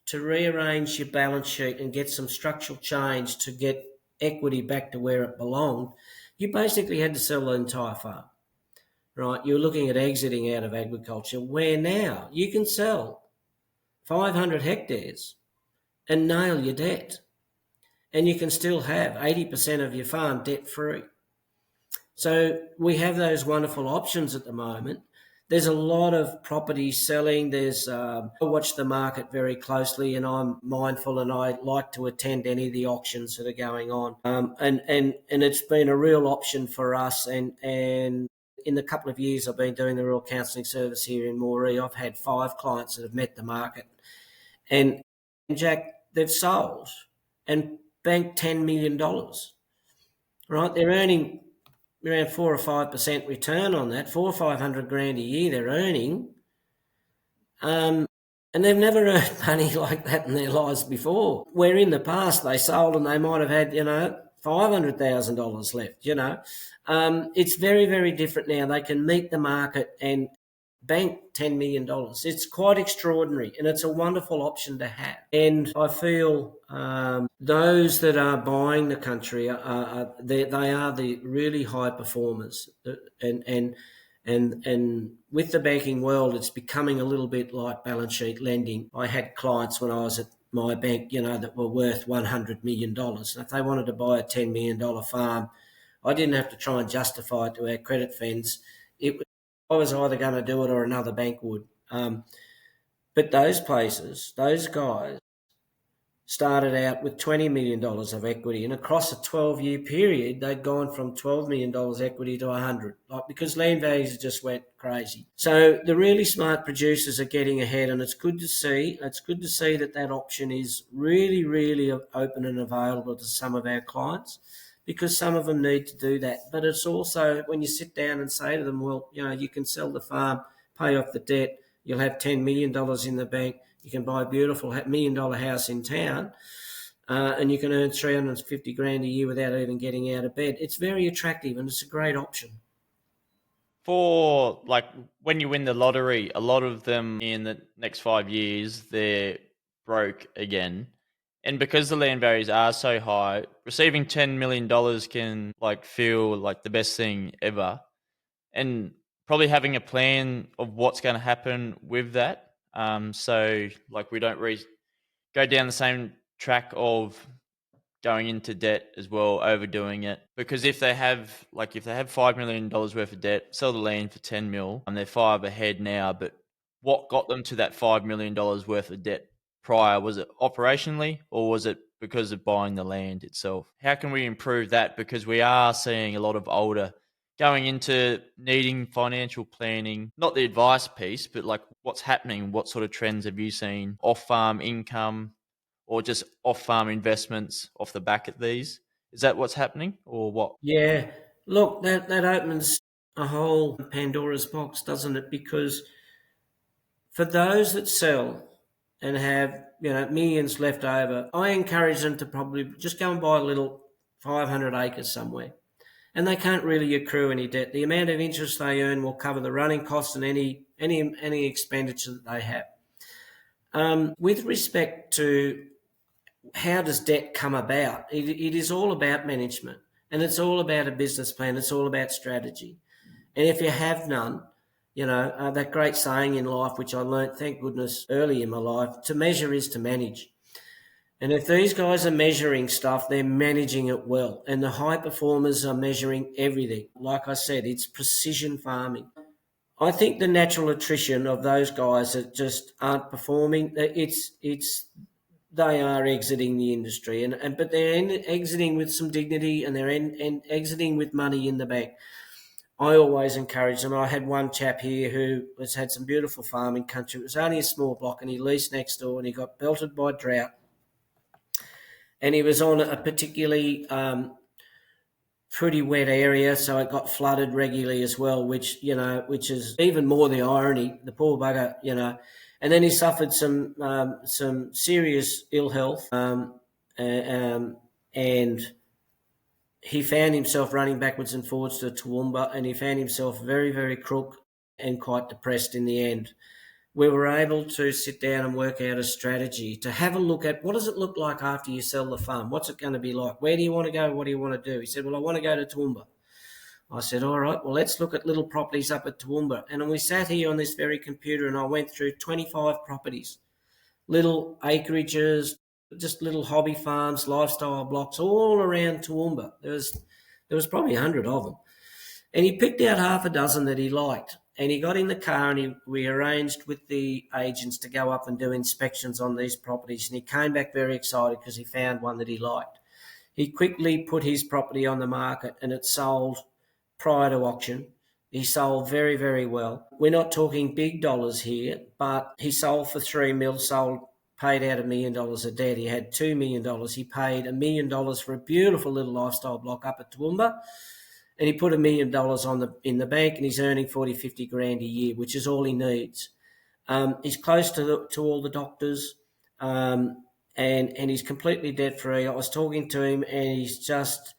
to rearrange your balance sheet and get some structural change to get equity back to where it belonged, you basically had to sell the entire farm, right? You're looking at exiting out of agriculture, where now you can sell 500 hectares and nail your debt, and you can still have 80% of your farm debt free. So we have those wonderful options at the moment. There's a lot of property selling. I watch the market very closely, and I'm mindful, and I like to attend any of the auctions that are going on. And it's been a real option for us. And in the couple of years I've been doing the Rural Counselling Service here in Moree, I've had 5 clients that have met the market. And Jack, they've sold and banked $10 million, right? They're earning around 4 or 5% return on that, 400 or 500 grand a year they're earning. And they've never earned money like that in their lives before. Where in the past they sold and they might have had, $500,000 left, It's very, very different now. They can meet the market and bank $10 million. It's quite extraordinary, and it's a wonderful option to have. And I feel those that are buying the country, they are the really high performers. And with the banking world, it's becoming a little bit like balance sheet lending. I had clients when I was at my bank, that were worth $100 million. And if they wanted to buy a $10 million farm, I didn't have to try and justify it to our credit friends. I was either going to do it or another bank would. But those places, those guys, started out with $20 million of equity, and across a 12-year period, they'd gone from $12 million equity to 100, because land values just went crazy. So the really smart producers are getting ahead, and it's good to see. It's good to see that option is really, really open and available to some of our clients, because some of them need to do that. But it's also when you sit down and say to them, well, you can sell the farm, pay off the debt, you'll have $10 million in the bank, you can buy a beautiful $1 million house in town, and you can earn 350 grand a year without even getting out of bed. It's very attractive, and it's a great option. For like when you win the lottery, a lot of them in the next 5 years, they're broke again. And because the land values are so high, receiving $10 million can feel like the best thing ever. And probably having a plan of what's going to happen with that. So we don't go down the same track of going into debt as well, overdoing it. Because if they have $5 million worth of debt, sell the land for 10 mil, and they're 5 ahead now, but what got them to that $5 million worth of debt prior? Was it operationally, or was it because of buying the land itself? How can we improve that? Because we are seeing a lot of older going into needing financial planning, not the advice piece, but what's happening, what sort of trends have you seen? Off-farm income or just off-farm investments off the back of these? Is that what's happening, or what? Yeah, look, that opens a whole Pandora's box, doesn't it? Because for those that sell and have millions left over, I encourage them to probably just go and buy a little 500 acres somewhere, and they can't really accrue any debt. The amount of interest they earn will cover the running costs and any expenditure that they have. With respect to how does debt come about? It is all about management, and it's all about a business plan. It's all about strategy. And if you have none, that great saying in life, which I learnt, thank goodness, early in my life, to measure is to manage. And if these guys are measuring stuff, they're managing it well. And the high performers are measuring everything. Like I said, it's precision farming. I think the natural attrition of those guys that just aren't performing, they are exiting the industry, but they're exiting with some dignity, and they're exiting with money in the bank. I always encourage them. I had one chap here who has had some beautiful farming country. It was only a small block, and he leased next door, and he got belted by drought, and he was on a particularly pretty wet area, so it got flooded regularly as well, which is even more the irony. The poor bugger, and then he suffered some serious ill health, and he found himself running backwards and forwards to Toowoomba, and he found himself very, very crook and quite depressed in the end. We were able to sit down and work out a strategy to have a look at what does it look like after you sell the farm? What's it going to be like? Where do you want to go? What do you want to do? He said, well, I want to go to Toowoomba. I said, all right, well, let's look at little properties up at Toowoomba. And we sat here on this very computer, and I went through 25 properties, little acreages, just little hobby farms, lifestyle blocks all around Toowoomba. There was probably 100 of them. And he picked out half a dozen that he liked. And he got in the car, and we arranged with the agents to go up and do inspections on these properties. And he came back very excited because he found one that he liked. He quickly put his property on the market, and it sold prior to auction. He sold very, very well. We're not talking big dollars here, but he sold for $3 million, paid out $1 million of debt. He had $2 million. He paid $1 million for a beautiful little lifestyle block up at Toowoomba. And he put $1 million in the bank, and he's earning 40, 50 grand a year, which is all he needs. He's close to all the doctors, and he's completely debt free. I was talking to him, and he's just,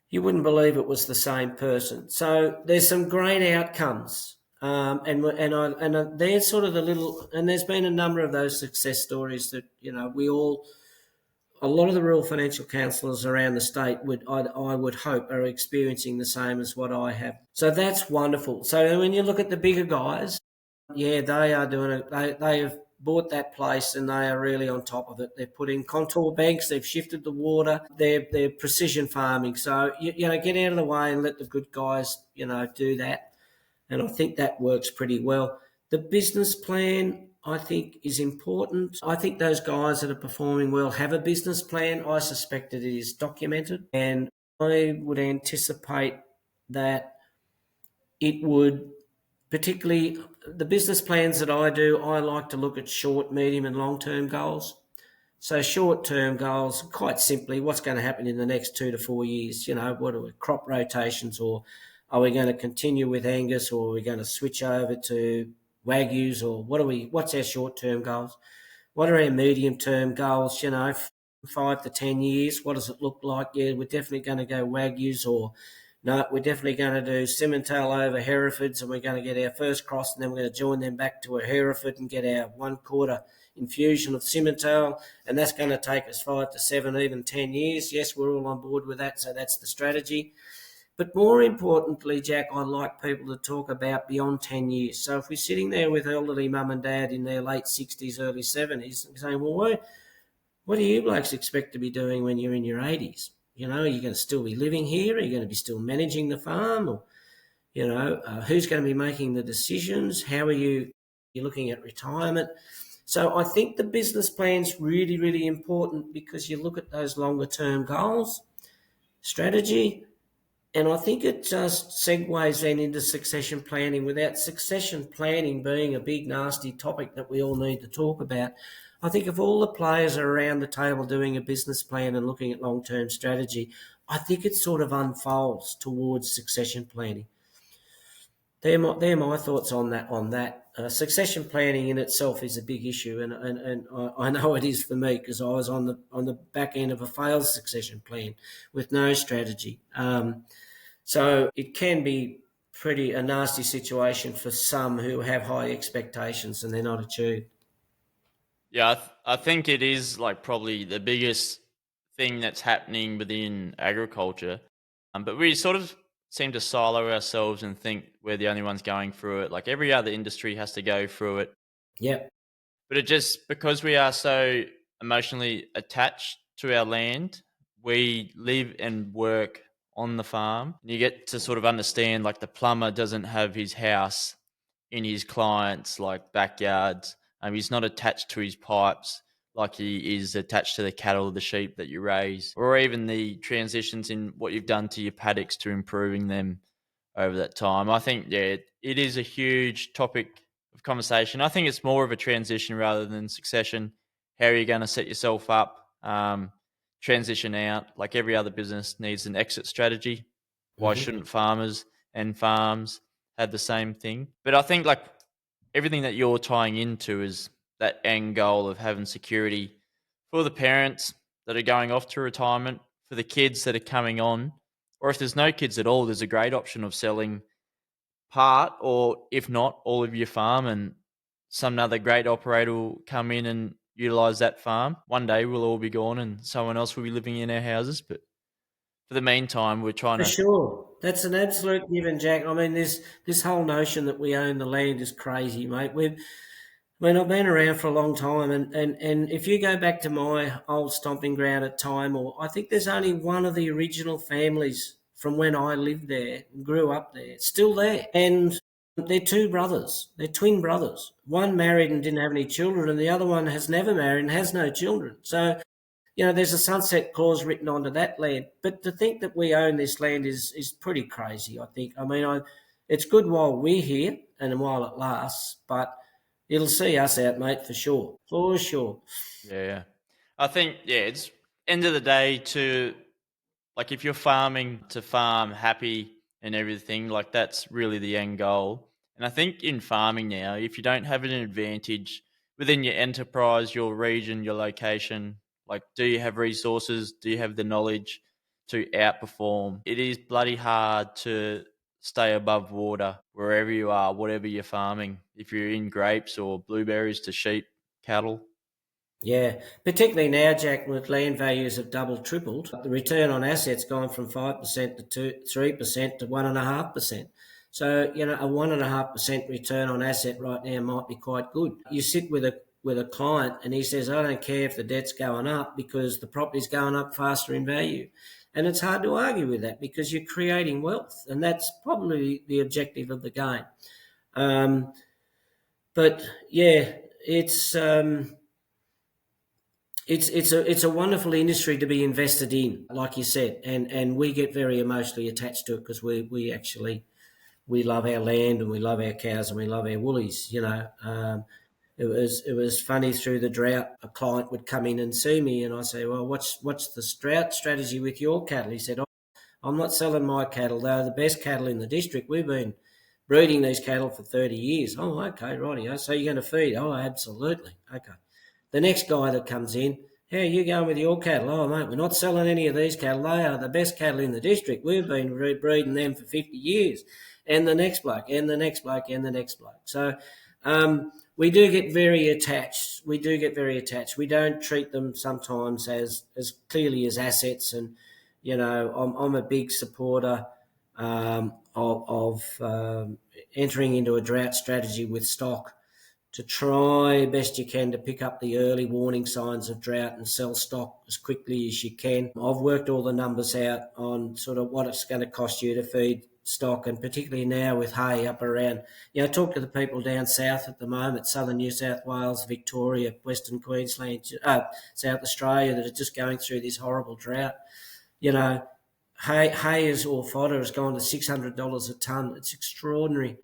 you wouldn't believe it was the same person. So there's some great outcomes, and they're sort of the little, and there's been a number of those success stories that a lot of the rural financial counsellors around the state I would hope are experiencing the same as what I have. So that's wonderful. So when you look at the bigger guys, yeah, they are doing it. They have bought that place, and they are really on top of it. They've put in contour banks. They've shifted the water. They're precision farming. So get out of the way and let the good guys do that. And I think that works pretty well. The business plan, I think, is important. I think those guys that are performing well have a business plan. I suspect that it is documented, and I would anticipate that it would, particularly the business plans that I do, I like to look at short, medium and long-term goals. So short-term goals, quite simply, what's going to happen in the next 2 to 4 years? What are crop rotations, or are we going to continue with Angus, or are we going to switch over to Wagyus, or what's our short-term goals? What are our medium-term goals? 5 to 10 years, what does it look like? Yeah, we're definitely going to go Wagyus, or no, we're definitely going to do Simmental over Herefords, and we're going to get our first cross, and then we're going to join them back to a Hereford and get our 1/4 infusion of Simmental, and that's going to take us 5 to 7, even 10 years. Yes, we're all on board with that, so that's the strategy. But more importantly, Jack, I like people to talk about beyond 10 years. So if we're sitting there with elderly mum and dad in their late 60s, early 70s, saying, well, what do you blokes expect to be doing when you're in your 80s? Are you going to still be living here? Are you going to be still managing the farm? Or, who's going to be making the decisions? How are you're looking at retirement? So I think the business plan's really, really important, because you look at those longer term goals, strategy, and I think it just segues then into succession planning, without succession planning being a big, nasty topic that we all need to talk about. I think if all the players are around the table doing a business plan and looking at long-term strategy, I think it sort of unfolds towards succession planning. They're my thoughts on that. Succession planning in itself is a big issue, and I know it is for me, because I was on the back end of a failed succession plan with no strategy. So it can be a nasty situation for some who have high expectations and they're not achieved. Yeah, I think it is like probably the biggest thing that's happening within agriculture. But we sort of seem to silo ourselves and think we're the only ones going through it. Like every other industry has to go through it. Yep. But it just, because we are so emotionally attached to our land, we live and work on the farm. You get to sort of understand, like, the plumber doesn't have his house in his clients' like backyards. He's not attached to his pipes like he is attached to the cattle, the sheep that you raise, or even the transitions in what you've done to your paddocks to improving them over that time. I think, yeah, it is a huge topic of conversation. I think it's more of a transition rather than succession. How are you going to set yourself up? Transition out. Like every other business needs an exit strategy. Why Hmm. shouldn't farmers and farms have the same thing? But I think, like, everything that you're tying into is that end goal of having security for the parents that are going off to retirement, for the kids that are coming on, or if there's no kids at all, there's a great option of selling part, or if not, all of your farm, and some other great operator will come in and utilize that farm. One day we'll all be gone and someone else will be living in our houses. But for the meantime, we're trying For to. sure. That's an absolute given, Jack. I mean, this whole notion that we own the land is crazy, mate. I've been around for a long time, and if you go back to my old stomping ground at Timor, I think there's only one of the original families from when I lived there, grew up there, still there. And they're two brothers. They're twin brothers. One married and didn't have any children, and the other one has never married and has no children. So there's a sunset clause written onto that land. But to think that we own this land is pretty crazy, I think. I mean, it's good while we're here and while it lasts, but it'll see us out, mate, for sure. For sure. Yeah. I think, yeah, it's end of the day to, like, if you're farming to farm happy and everything, like, that's really the end goal. And I think in farming now, if you don't have an advantage within your enterprise, your region, your location, like, do you have resources? Do you have the knowledge to outperform? It is bloody hard to stay above water wherever you are, whatever you're farming. If you're in grapes or blueberries to sheep, cattle. Yeah, particularly now, Jack, with land values have doubled, tripled. The return on assets gone from 5% to 3% to 1.5%. So a 1.5% return on asset right now might be quite good. You sit with a client and he says, "I don't care if the debt's going up because the property's going up faster in value," and it's hard to argue with that because you're creating wealth, and that's probably the objective of the game. Um, but yeah, it's. It's a wonderful industry to be invested in, like you said, and we get very emotionally attached to it because we love our land and we love our cows and we love our woolies. It was funny through the drought. A client would come in and see me, and I say, "Well, what's the drought strategy with your cattle?" He said, "I'm not selling my cattle. They're the best cattle in the district. We've been breeding these cattle for 30 years." "Oh, okay, rightio. So you're going to feed?" "Oh, absolutely." "Okay." The next guy that comes in, "How are you going with your cattle?" "Oh, mate, we're not selling any of these cattle. They are the best cattle in the district. We've been breeding them for 50 years. And the next bloke, and the next bloke, and the next bloke. So we do get very attached. We do get very attached. We don't treat them sometimes as clearly as assets. And, I'm a big supporter of entering into a drought strategy with stock to try best you can to pick up the early warning signs of drought and sell stock as quickly as you can. I've worked all the numbers out on sort of what it's going to cost you to feed stock, and particularly now with hay up around, talk to the people down south at the moment, southern New South Wales, Victoria, Western Queensland, South Australia, that are just going through this horrible drought. You know, hay or fodder has gone to $600 a tonne. It's extraordinary.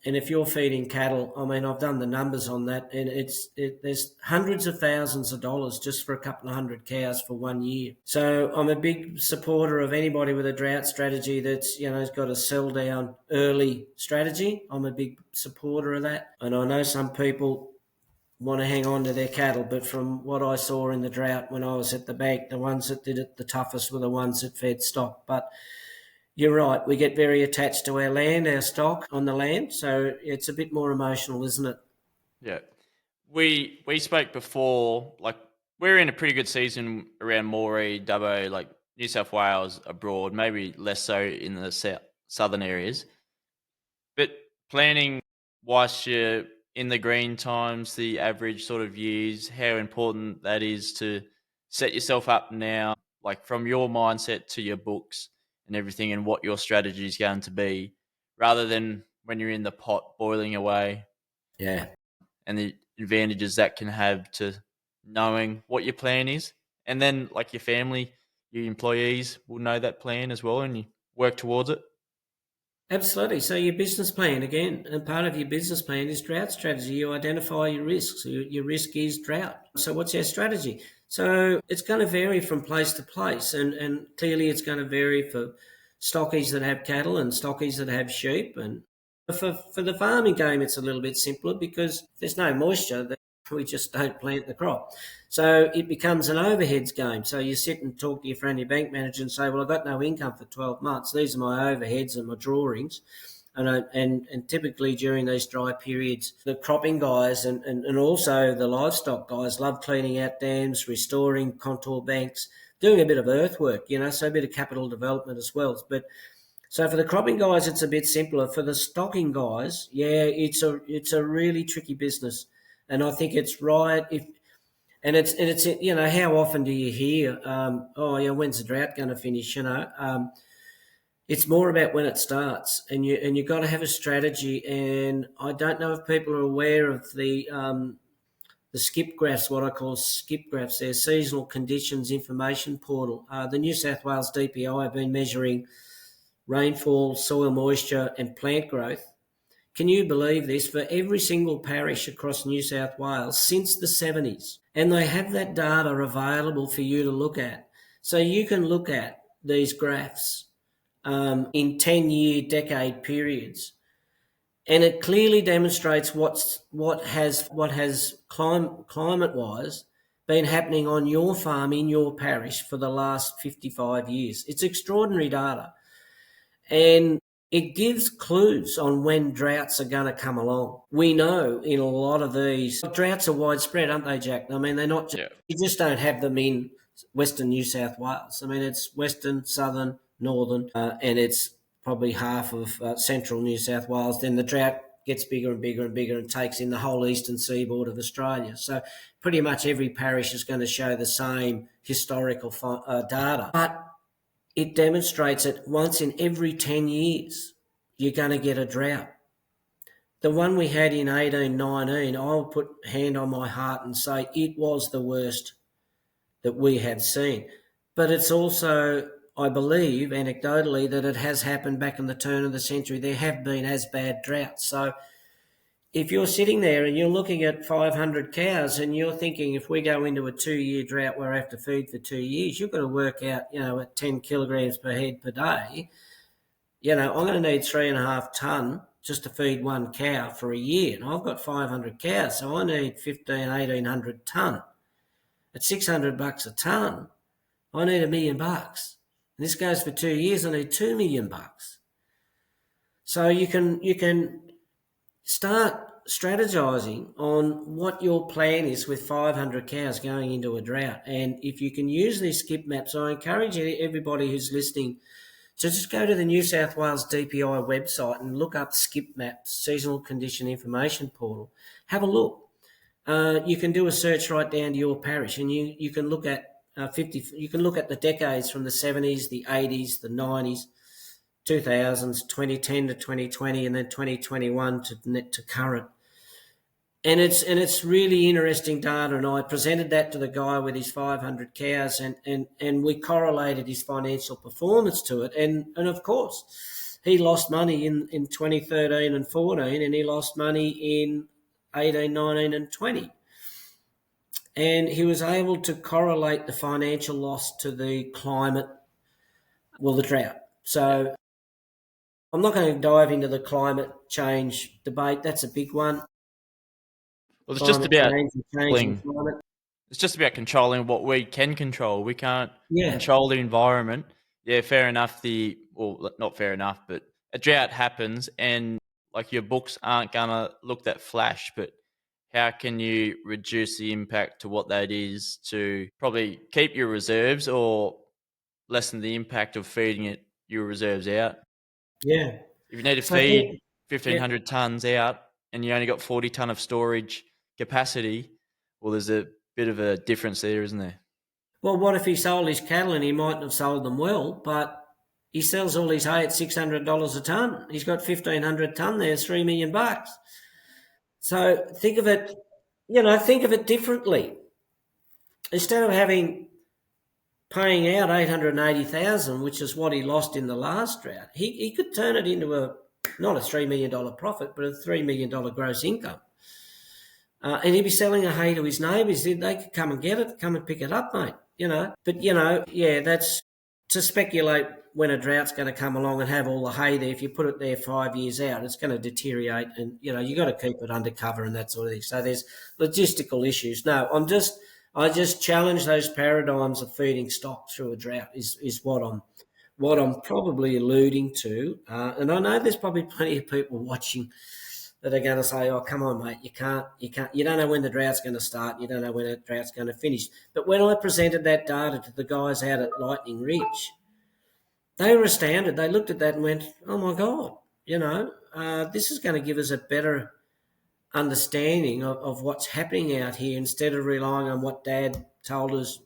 And if you're feeding cattle, I mean, I've done the numbers on that, and there's hundreds of thousands of dollars just for a couple of hundred cows for 1 year. So I'm a big supporter of anybody with a drought strategy that's, has got a sell down early strategy. I'm a big supporter of that. And I know some people want to hang on to their cattle, but from what I saw in the drought when I was at the bank, the ones that did it the toughest were the ones that fed stock. But you're right, we get very attached to our land, our stock on the land, so it's a bit more emotional, isn't it? Yeah. we spoke before, like we're in a pretty good season around Moree, Dubbo, like New South Wales, abroad, maybe less so in the southern areas. But planning whilst you're in the green times, the average sort of years, how important that is to set yourself up now, like from your mindset to your books and everything, and what your strategy is going to be, rather than when you're in the pot boiling away, Yeah. and the advantages that can have to knowing what your plan is. And then, like your family, your employees will know that plan as well, and you work towards it. Absolutely. So your business plan again, and part of your business plan is drought strategy. You identify your risks. Your risk is drought. So what's our strategy? So it's going to vary from place to place, and clearly it's going to vary for stockies that have cattle and stockies that have sheep. And for the farming game, it's a little bit simpler because there's no moisture. We just don't plant the crop. So it becomes an overheads game. So you sit and talk to your friendly bank manager and say, well, I've got no income for 12 months. These are my overheads and my drawings. And typically during these dry periods, the cropping guys and also the livestock guys love cleaning out dams, restoring contour banks, doing a bit of earthwork, so a bit of capital development as well. But so for the cropping guys, it's a bit simpler. For the stocking guys, yeah, it's a really tricky business. And I think it's right if it's how often do you hear oh yeah, when's the drought going to finish? It's more about when it starts, and you got to have a strategy. And I don't know if people are aware of the skip graphs, what I call skip graphs. They're seasonal conditions information portal. The New South Wales DPI have been measuring rainfall, soil moisture, and plant growth. Can you believe this? For every single parish across New South Wales since the 70s. And they have that data available for you to look at. So you can look at these graphs in 10-year, decade periods. And it clearly demonstrates what has climate-wise been happening on your farm in your parish for the last 55 years. It's extraordinary data. And it gives clues on when droughts are going to come along. We know in a lot of these, droughts are widespread, aren't they, Jack? I mean, they're not just, you just don't have them in Western New South Wales. I mean, it's Western, Southern, Northern, and it's probably half of Central New South Wales. Then the drought gets bigger and bigger and bigger and takes in the whole eastern seaboard of Australia. So pretty much every parish is going to show the same historical data. But it demonstrates that once in every 10 years, you're going to get a drought. The one we had in 1819, I'll put hand on my heart and say it was the worst that we have seen. But it's also, I believe, anecdotally, that it has happened back in the turn of the century. There have been as bad droughts. So if you're sitting there and you're looking at 500 cows and you're thinking if we go into a 2-year drought where I have to feed for 2 years, you've got to work out, at 10 kilograms per head per day, I'm going to need 3.5 tonne just to feed one cow for a year. And I've got 500 cows, so I need 1,800 tonne. At $600 a tonne, I need $1 million. And this goes for 2 years, I need $2 million. So you can start strategizing on what your plan is with 500 cows going into a drought. And if you can use these skip maps, I encourage everybody who's listening to just go to the New South Wales DPI website and look up skip maps, seasonal condition information portal. Have a look. You can do a search right down to your parish, and you can look at you can look at the decades from the 70s, the 80s, the 90s, 2000s, 2010 to 2020, and then 2021 to current. And it's really interesting data. And I presented that to the guy with his 500 cows, and we correlated his financial performance to it. And of course, he lost money in 2013 and 14, and he lost money in 18, 19, and 20. And he was able to correlate the financial loss to the climate, the drought. So I'm not going to dive into the climate change debate. That's a big one. Well, it's Climate just about change and changing climate. it's just about controlling what we can control. We can't Yeah. control the environment. Yeah, fair enough. Not fair enough, but a drought happens, and like your books aren't gonna look that flash. But how can you reduce the impact to what that is to probably keep your reserves or lessen the impact of feeding your reserves out? Yeah. If you need to So I think, feed yeah. 1,500 tonnes out and you only got 40 tonne of storage capacity, well, there's a bit of a difference there, isn't there? Well, what if he sold his cattle and he mightn't have sold them well, but he sells all his hay at $600 a tonne. He's got 1,500 tonne there, $3 million. So think of it differently. Instead of paying out 880,000, which is what he lost in the last drought, he could turn it into not a $3 million profit, but a $3 million gross income. And he'd be selling a hay to his neighbours. They could come and get it, come and pick it up, mate. But that's to speculate when a drought's going to come along and have all the hay there. If you put it there 5 years out, it's going to deteriorate, and you got to keep it under cover and that sort of thing. So there's logistical issues. No, I just challenge those paradigms of feeding stock through a drought is what I'm probably alluding to. And I know there's probably plenty of people watching that are going to say, "Oh, come on, mate, you can't, you don't know when the drought's going to start, you don't know when the drought's going to finish." But when I presented that data to the guys out at Lightning Ridge, they were astounded. They looked at that and went, "Oh my God, this is going to give us a better understanding of what's happening out here instead of relying on what Dad told us,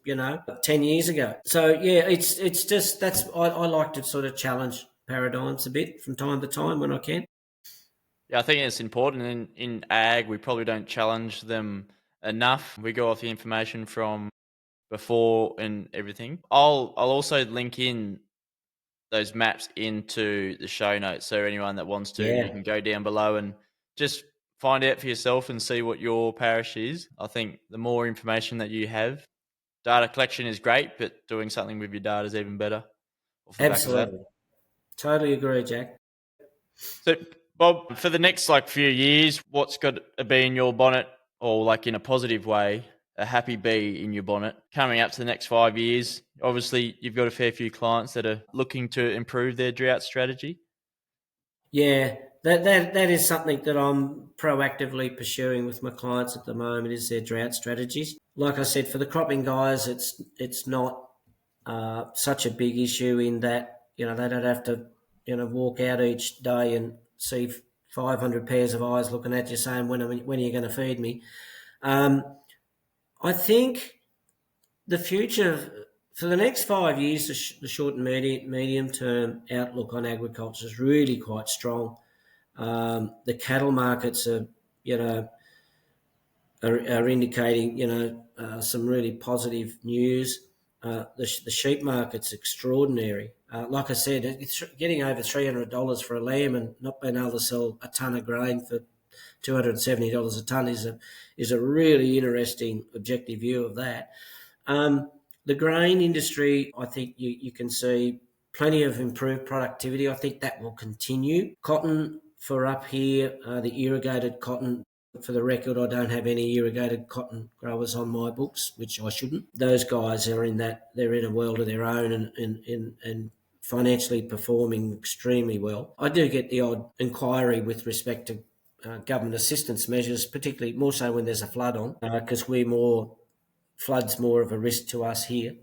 10 years ago." So yeah, it's just I like to sort of challenge paradigms a bit from time to time when I can. Yeah, I think it's important. In ag, we probably don't challenge them enough. We go off the information from before and everything. I'll also link in those maps into the show notes, so anyone that wants to, you Yeah, can go down below and just find out for yourself and see what your parish is. I think the more information that you have, data collection is great, but doing something with your data is even better off the back of that. absolutely. Totally agree, Jack. So, Bob, for the next few years, what's got to be in your bonnet, or in a positive way, a happy bee in your bonnet coming up to the next 5 years? Obviously, you've got a fair few clients that are looking to improve their drought strategy. Yeah, that is something that I'm proactively pursuing with my clients at the moment is their drought strategies. Like I said, for the cropping guys, it's not such a big issue in that they don't have to walk out each day and see 500 pairs of eyes looking at you saying when are you going to feed me. I think the future for the next 5 years, the short and medium term outlook on agriculture is really quite strong. The cattle markets are indicating some really positive news. The sheep market's extraordinary. Like I said, it's getting over $300 for a lamb and not being able to sell a ton of grain for $270 a ton is a really interesting objective view of that. The grain industry, I think you can see plenty of improved productivity. I think that will continue. Cotton for up here, the irrigated cotton. For the record, I don't have any irrigated cotton growers on my books, which I shouldn't. Those guys are they're in a world of their own and financially performing extremely well. I do get the odd inquiry with respect to government assistance measures, particularly more so when there's a flood on, because flood's more of a risk to us here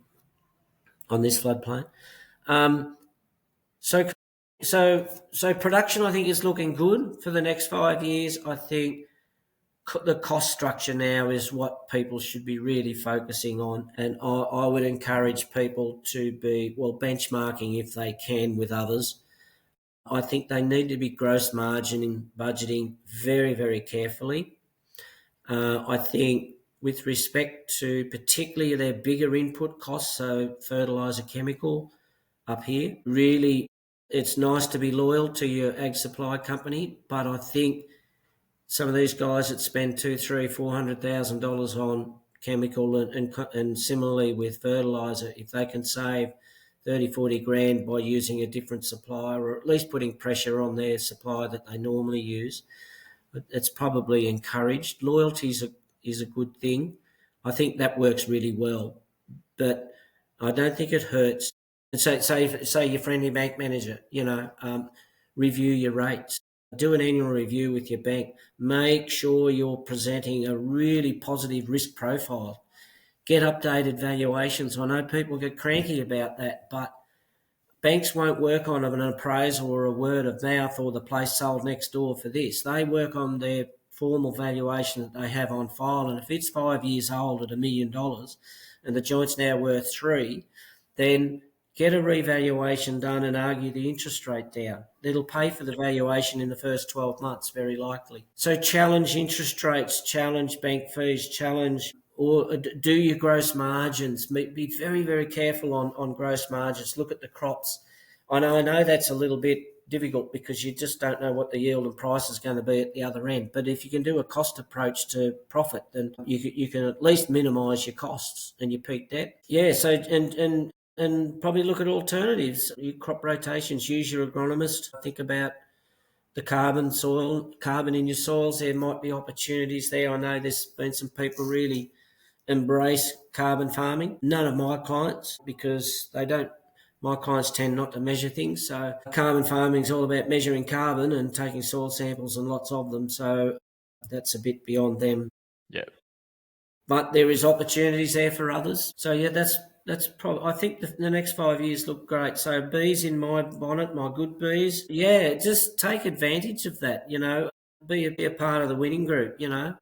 on this floodplain. So, so production, I think, is looking good for the next 5 years. I think the cost structure now is what people should be really focusing on, and I would encourage people to be benchmarking if they can with others. I think they need to be gross margining, budgeting very, very carefully. I think with respect to particularly their bigger input costs, so fertiliser, chemical up here, really it's nice to be loyal to your ag supply company, but I think some of these guys that spend $200,000, $300,000, $400,000 on chemical and similarly with fertiliser, if they can save 30, 40 grand by using a different supplier or at least putting pressure on their supplier that they normally use, it's probably encouraged. Loyalty is a good thing. I think that works really well, but I don't think it hurts. And say your friendly bank manager, review your rates. do an annual review with your bank. Make sure you're presenting a really positive risk profile. Get updated valuations. I know people get cranky about that, but banks won't work on an appraisal or a word of mouth or the place sold next door for this. They work on their formal valuation that they have on file. And if it's 5 years old at $1 million and the joint's now worth 3, then get a revaluation done and argue the interest rate down. It'll pay for the valuation in the first 12 months, very likely. So challenge interest rates, challenge bank fees, challenge or do your gross margins. Be very, very careful on gross margins. Look at the crops. I know that's a little bit difficult because you just don't know what the yield and price is going to be at the other end. But if you can do a cost approach to profit, then you can at least minimise your costs and your peak debt. Yeah, so and probably look at alternatives. Your crop rotations, use your agronomist. Think about the carbon in your soils. There might be opportunities there. I know there's been some people really embrace carbon farming. None of my clients, because my clients tend not to measure things. So carbon farming is all about measuring carbon and taking soil samples and lots of them. So that's a bit beyond them. Yeah. But there is opportunities there for others. So yeah, that's probably, I think the next 5 years look great. So bees in my bonnet, my good bees. Yeah, just take advantage of that, Be a part of the winning group,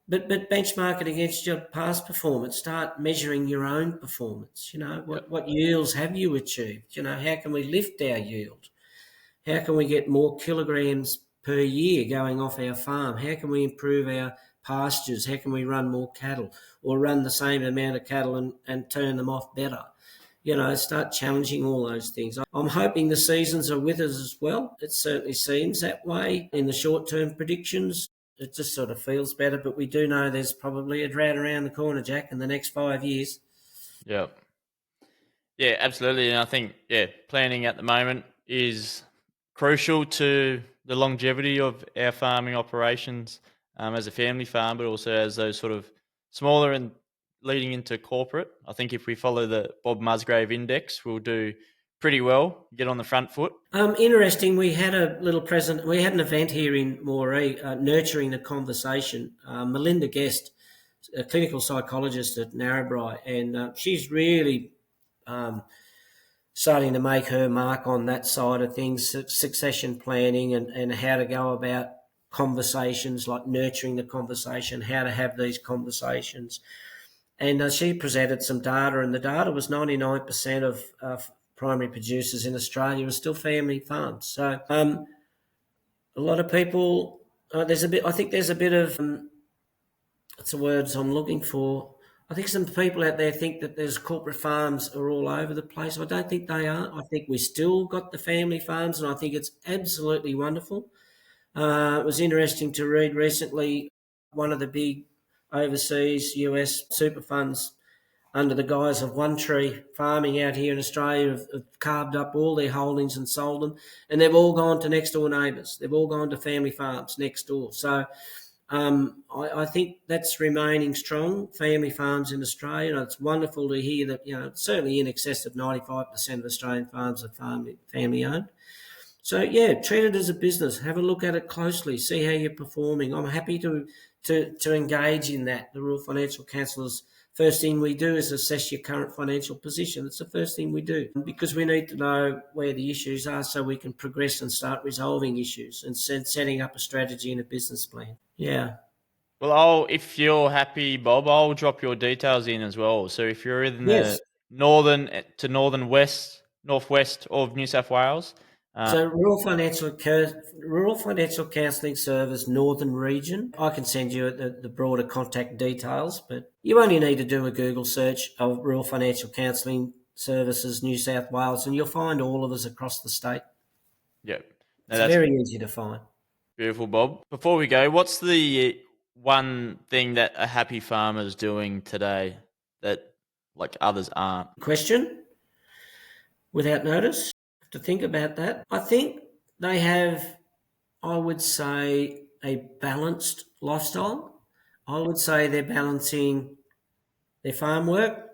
But benchmark it against your past performance. Start measuring your own performance, What yields have you achieved? How can we lift our yield? How can we get more kilograms per year going off our farm? How can we improve our pastures? How can we run more cattle or run the same amount of cattle and turn them off better? Start challenging all those things. I'm hoping the seasons are with us as well. It certainly seems that way in the short-term predictions. It just sort of feels better, but we do know there's probably a drought around the corner, Jack, in the next 5 years. Yeah. Yeah, absolutely. And I think, planning at the moment is crucial to the longevity of our farming operations as a family farm, but also as those sort of smaller and leading into corporate. I think if we follow the Bob Musgrave Index, we'll do pretty well, get on the front foot. Interesting. We had we had an event here in Moree, nurturing the conversation. Melinda Guest, a clinical psychologist at Narrabri, and she's really starting to make her mark on that side of things, succession planning and how to go about conversations, like nurturing the conversation, how to have these conversations. And she presented some data, and the data was 99% of primary producers in Australia are still family farms. So a lot of people, I think there's a bit of, what's the words I'm looking for? I think some people out there think that there's corporate farms are all over the place. I don't think they are. I think we still got the family farms, and I think it's absolutely wonderful. It was interesting to read recently one of the big overseas US super funds under the guise of One Tree Farming out here in Australia have carved up all their holdings and sold them, and they've all gone to next door neighbours. They've all gone to family farms next door. So I think that's remaining strong, family farms in Australia. And it's wonderful to hear that, certainly in excess of 95% of Australian farms are family owned. So, treat it as a business. Have a look at it closely. See how you're performing. I'm happy to engage in that. The Rural Financial Counsellors, first thing we do is assess your current financial position. It's the first thing we do because we need to know where the issues are so we can progress and start resolving issues and setting up a strategy and a business plan. Yeah. Well, if you're happy, Bob, I'll drop your details in as well. So if you're in the northwest of New South Wales. So Rural Financial Counselling Service Northern Region. I can send you the broader contact details, but you only need to do a Google search of Rural Financial Counselling Services New South Wales, and you'll find all of us across the state. Yep. It's very easy to find. Beautiful, Bob. Before we go, what's the one thing that a happy farmer is doing today that like others aren't? Question? Without notice? To think about that. I think they have, I would say, a balanced lifestyle. I would say they're balancing their farm work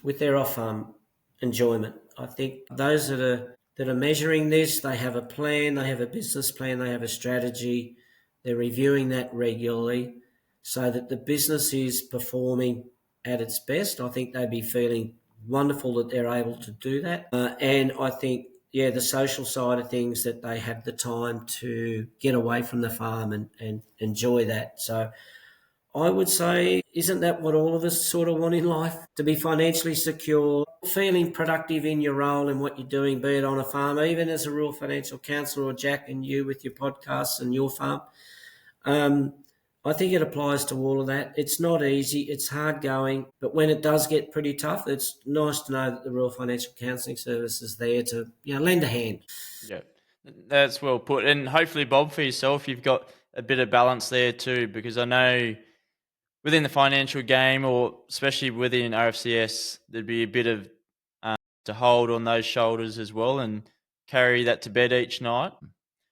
with their off-farm enjoyment. I think those are that are measuring this. They have a plan, they have a business plan, they have a strategy. They're reviewing that regularly so that the business is performing at its best. I think they'd be feeling wonderful that they're able to do that. And I think, the social side of things, that they have the time to get away from the farm and enjoy that. So I would say, isn't that what all of us sort of want in life? To be financially secure, feeling productive in your role and what you're doing, be it on a farm, even as a rural financial counsellor, or Jack and you with your podcasts and your farm. I think it applies to all of that. It's not easy, it's hard going, but when it does get pretty tough, it's nice to know that the Rural Financial Counselling Services is there to lend a hand. Yeah, that's well put. And hopefully, Bob, for yourself, you've got a bit of balance there too, because I know within the financial game, or especially within RFCS, there'd be a bit of to hold on those shoulders as well and carry that to bed each night,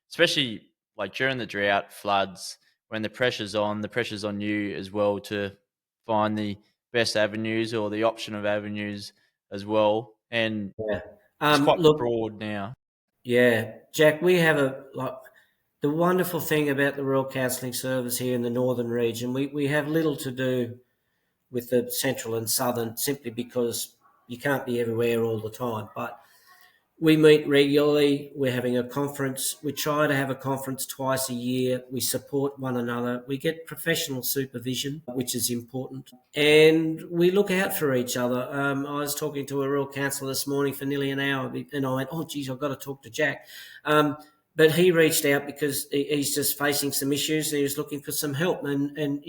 especially like during the drought, floods, when the pressure's on you as well to find the best avenues or the option of avenues as well. And it's quite Look, broad now. yeah, Jack, we have the wonderful thing about the Rural Counselling Service here in the northern region. We have little to do with the central and southern, simply because you can't be everywhere all the time. But we meet regularly. We're having a conference. We try to have a conference twice a year. We support one another. We get professional supervision, which is important. And we look out for each other. I was talking to a rural counsellor this morning for nearly an hour, and I went, oh, geez, I've got to talk to Jack. But he reached out because he's just facing some issues and he was looking for some help. And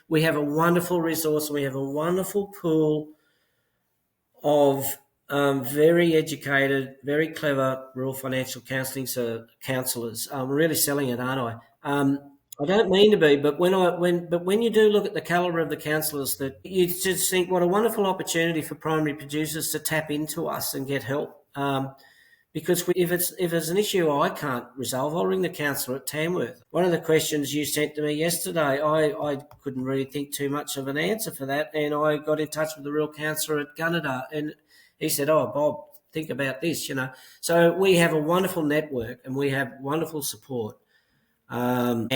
we have a wonderful resource. We have a wonderful pool of very educated, very clever rural financial counselling counsellors. I'm really selling it, aren't I? I don't mean to be, but when you do look at the calibre of the counsellors, that you just think what a wonderful opportunity for primary producers to tap into us and get help. Because if it's an issue I can't resolve, I'll ring the counsellor at Tamworth. One of the questions you sent to me yesterday, I couldn't really think too much of an answer for that, and I got in touch with the real counsellor at Gunnedah, and he said, oh, Bob, think about this, So we have a wonderful network and we have wonderful support. I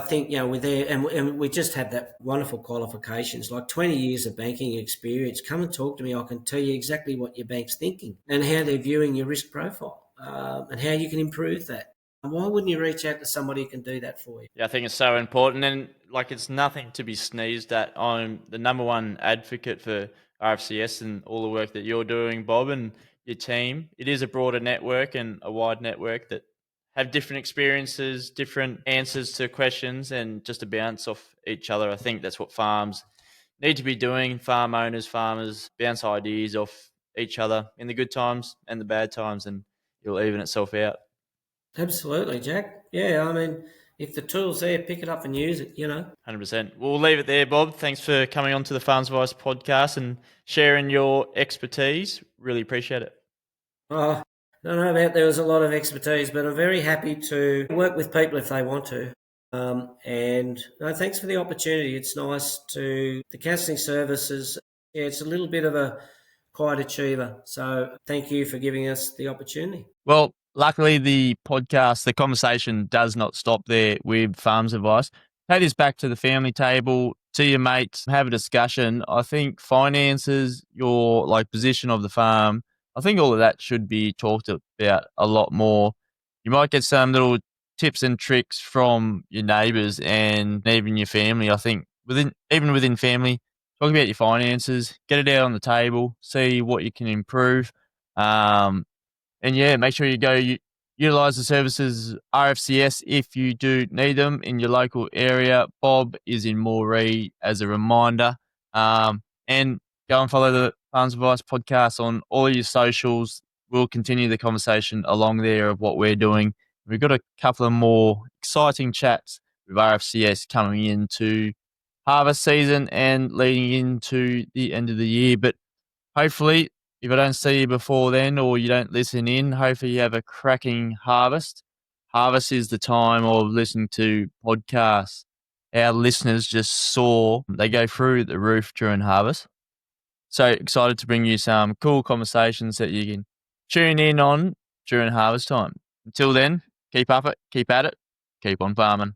think, we're there, and we just have that wonderful qualifications, like 20 years of banking experience. Come and talk to me. I can tell you exactly what your bank's thinking and how they're viewing your risk profile, and how you can improve that. Why wouldn't you reach out to somebody who can do that for you? Yeah, I think it's so important, and it's nothing to be sneezed at. I'm the number one advocate for RFCS and all the work that you're doing, Bob, and your team. It is a broader network and a wide network that have different experiences, different answers to questions, and just to bounce off each other. I think that's what farms need to be doing. Farm owners, farmers, bounce ideas off each other in the good times and the bad times, and it'll even itself out. Absolutely, Jack. Yeah, I mean, if the tool's there, pick it up and use it, 100%. We'll leave it there, Bob. Thanks for coming on to the Farms Advice podcast and sharing your expertise. Really appreciate it. Oh, I don't know about there was a lot of expertise, but I'm very happy to work with people if they want to. And no, thanks for the opportunity. It's nice the counselling services. Yeah, it's a little bit of a quiet achiever. So thank you for giving us the opportunity. Well, luckily the conversation does not stop there with Farms Advice. Take this back to the family table, to your mates, have a discussion. I think finances, your position of the farm, I think all of that should be talked about a lot more. You might get some little tips and tricks from your neighbours and even your family. I think even within family, talk about your finances, get it out on the table, see what you can improve. And yeah, make sure you go utilize the services RFCS if you do need them in your local area. Bob is in Moree as a reminder. And go and follow the Farms Advice podcast on all your socials. We'll continue the conversation along there of what we're doing. We've got a couple of more exciting chats with RFCS coming into harvest season and leading into the end of the year. But hopefully, if I don't see you before then or you don't listen in, hopefully you have a cracking harvest. Harvest is the time of listening to podcasts. Our listeners just saw they go through the roof during harvest. So excited to bring you some cool conversations that you can tune in on during harvest time. Until then, keep up it, keep at it, keep on farming.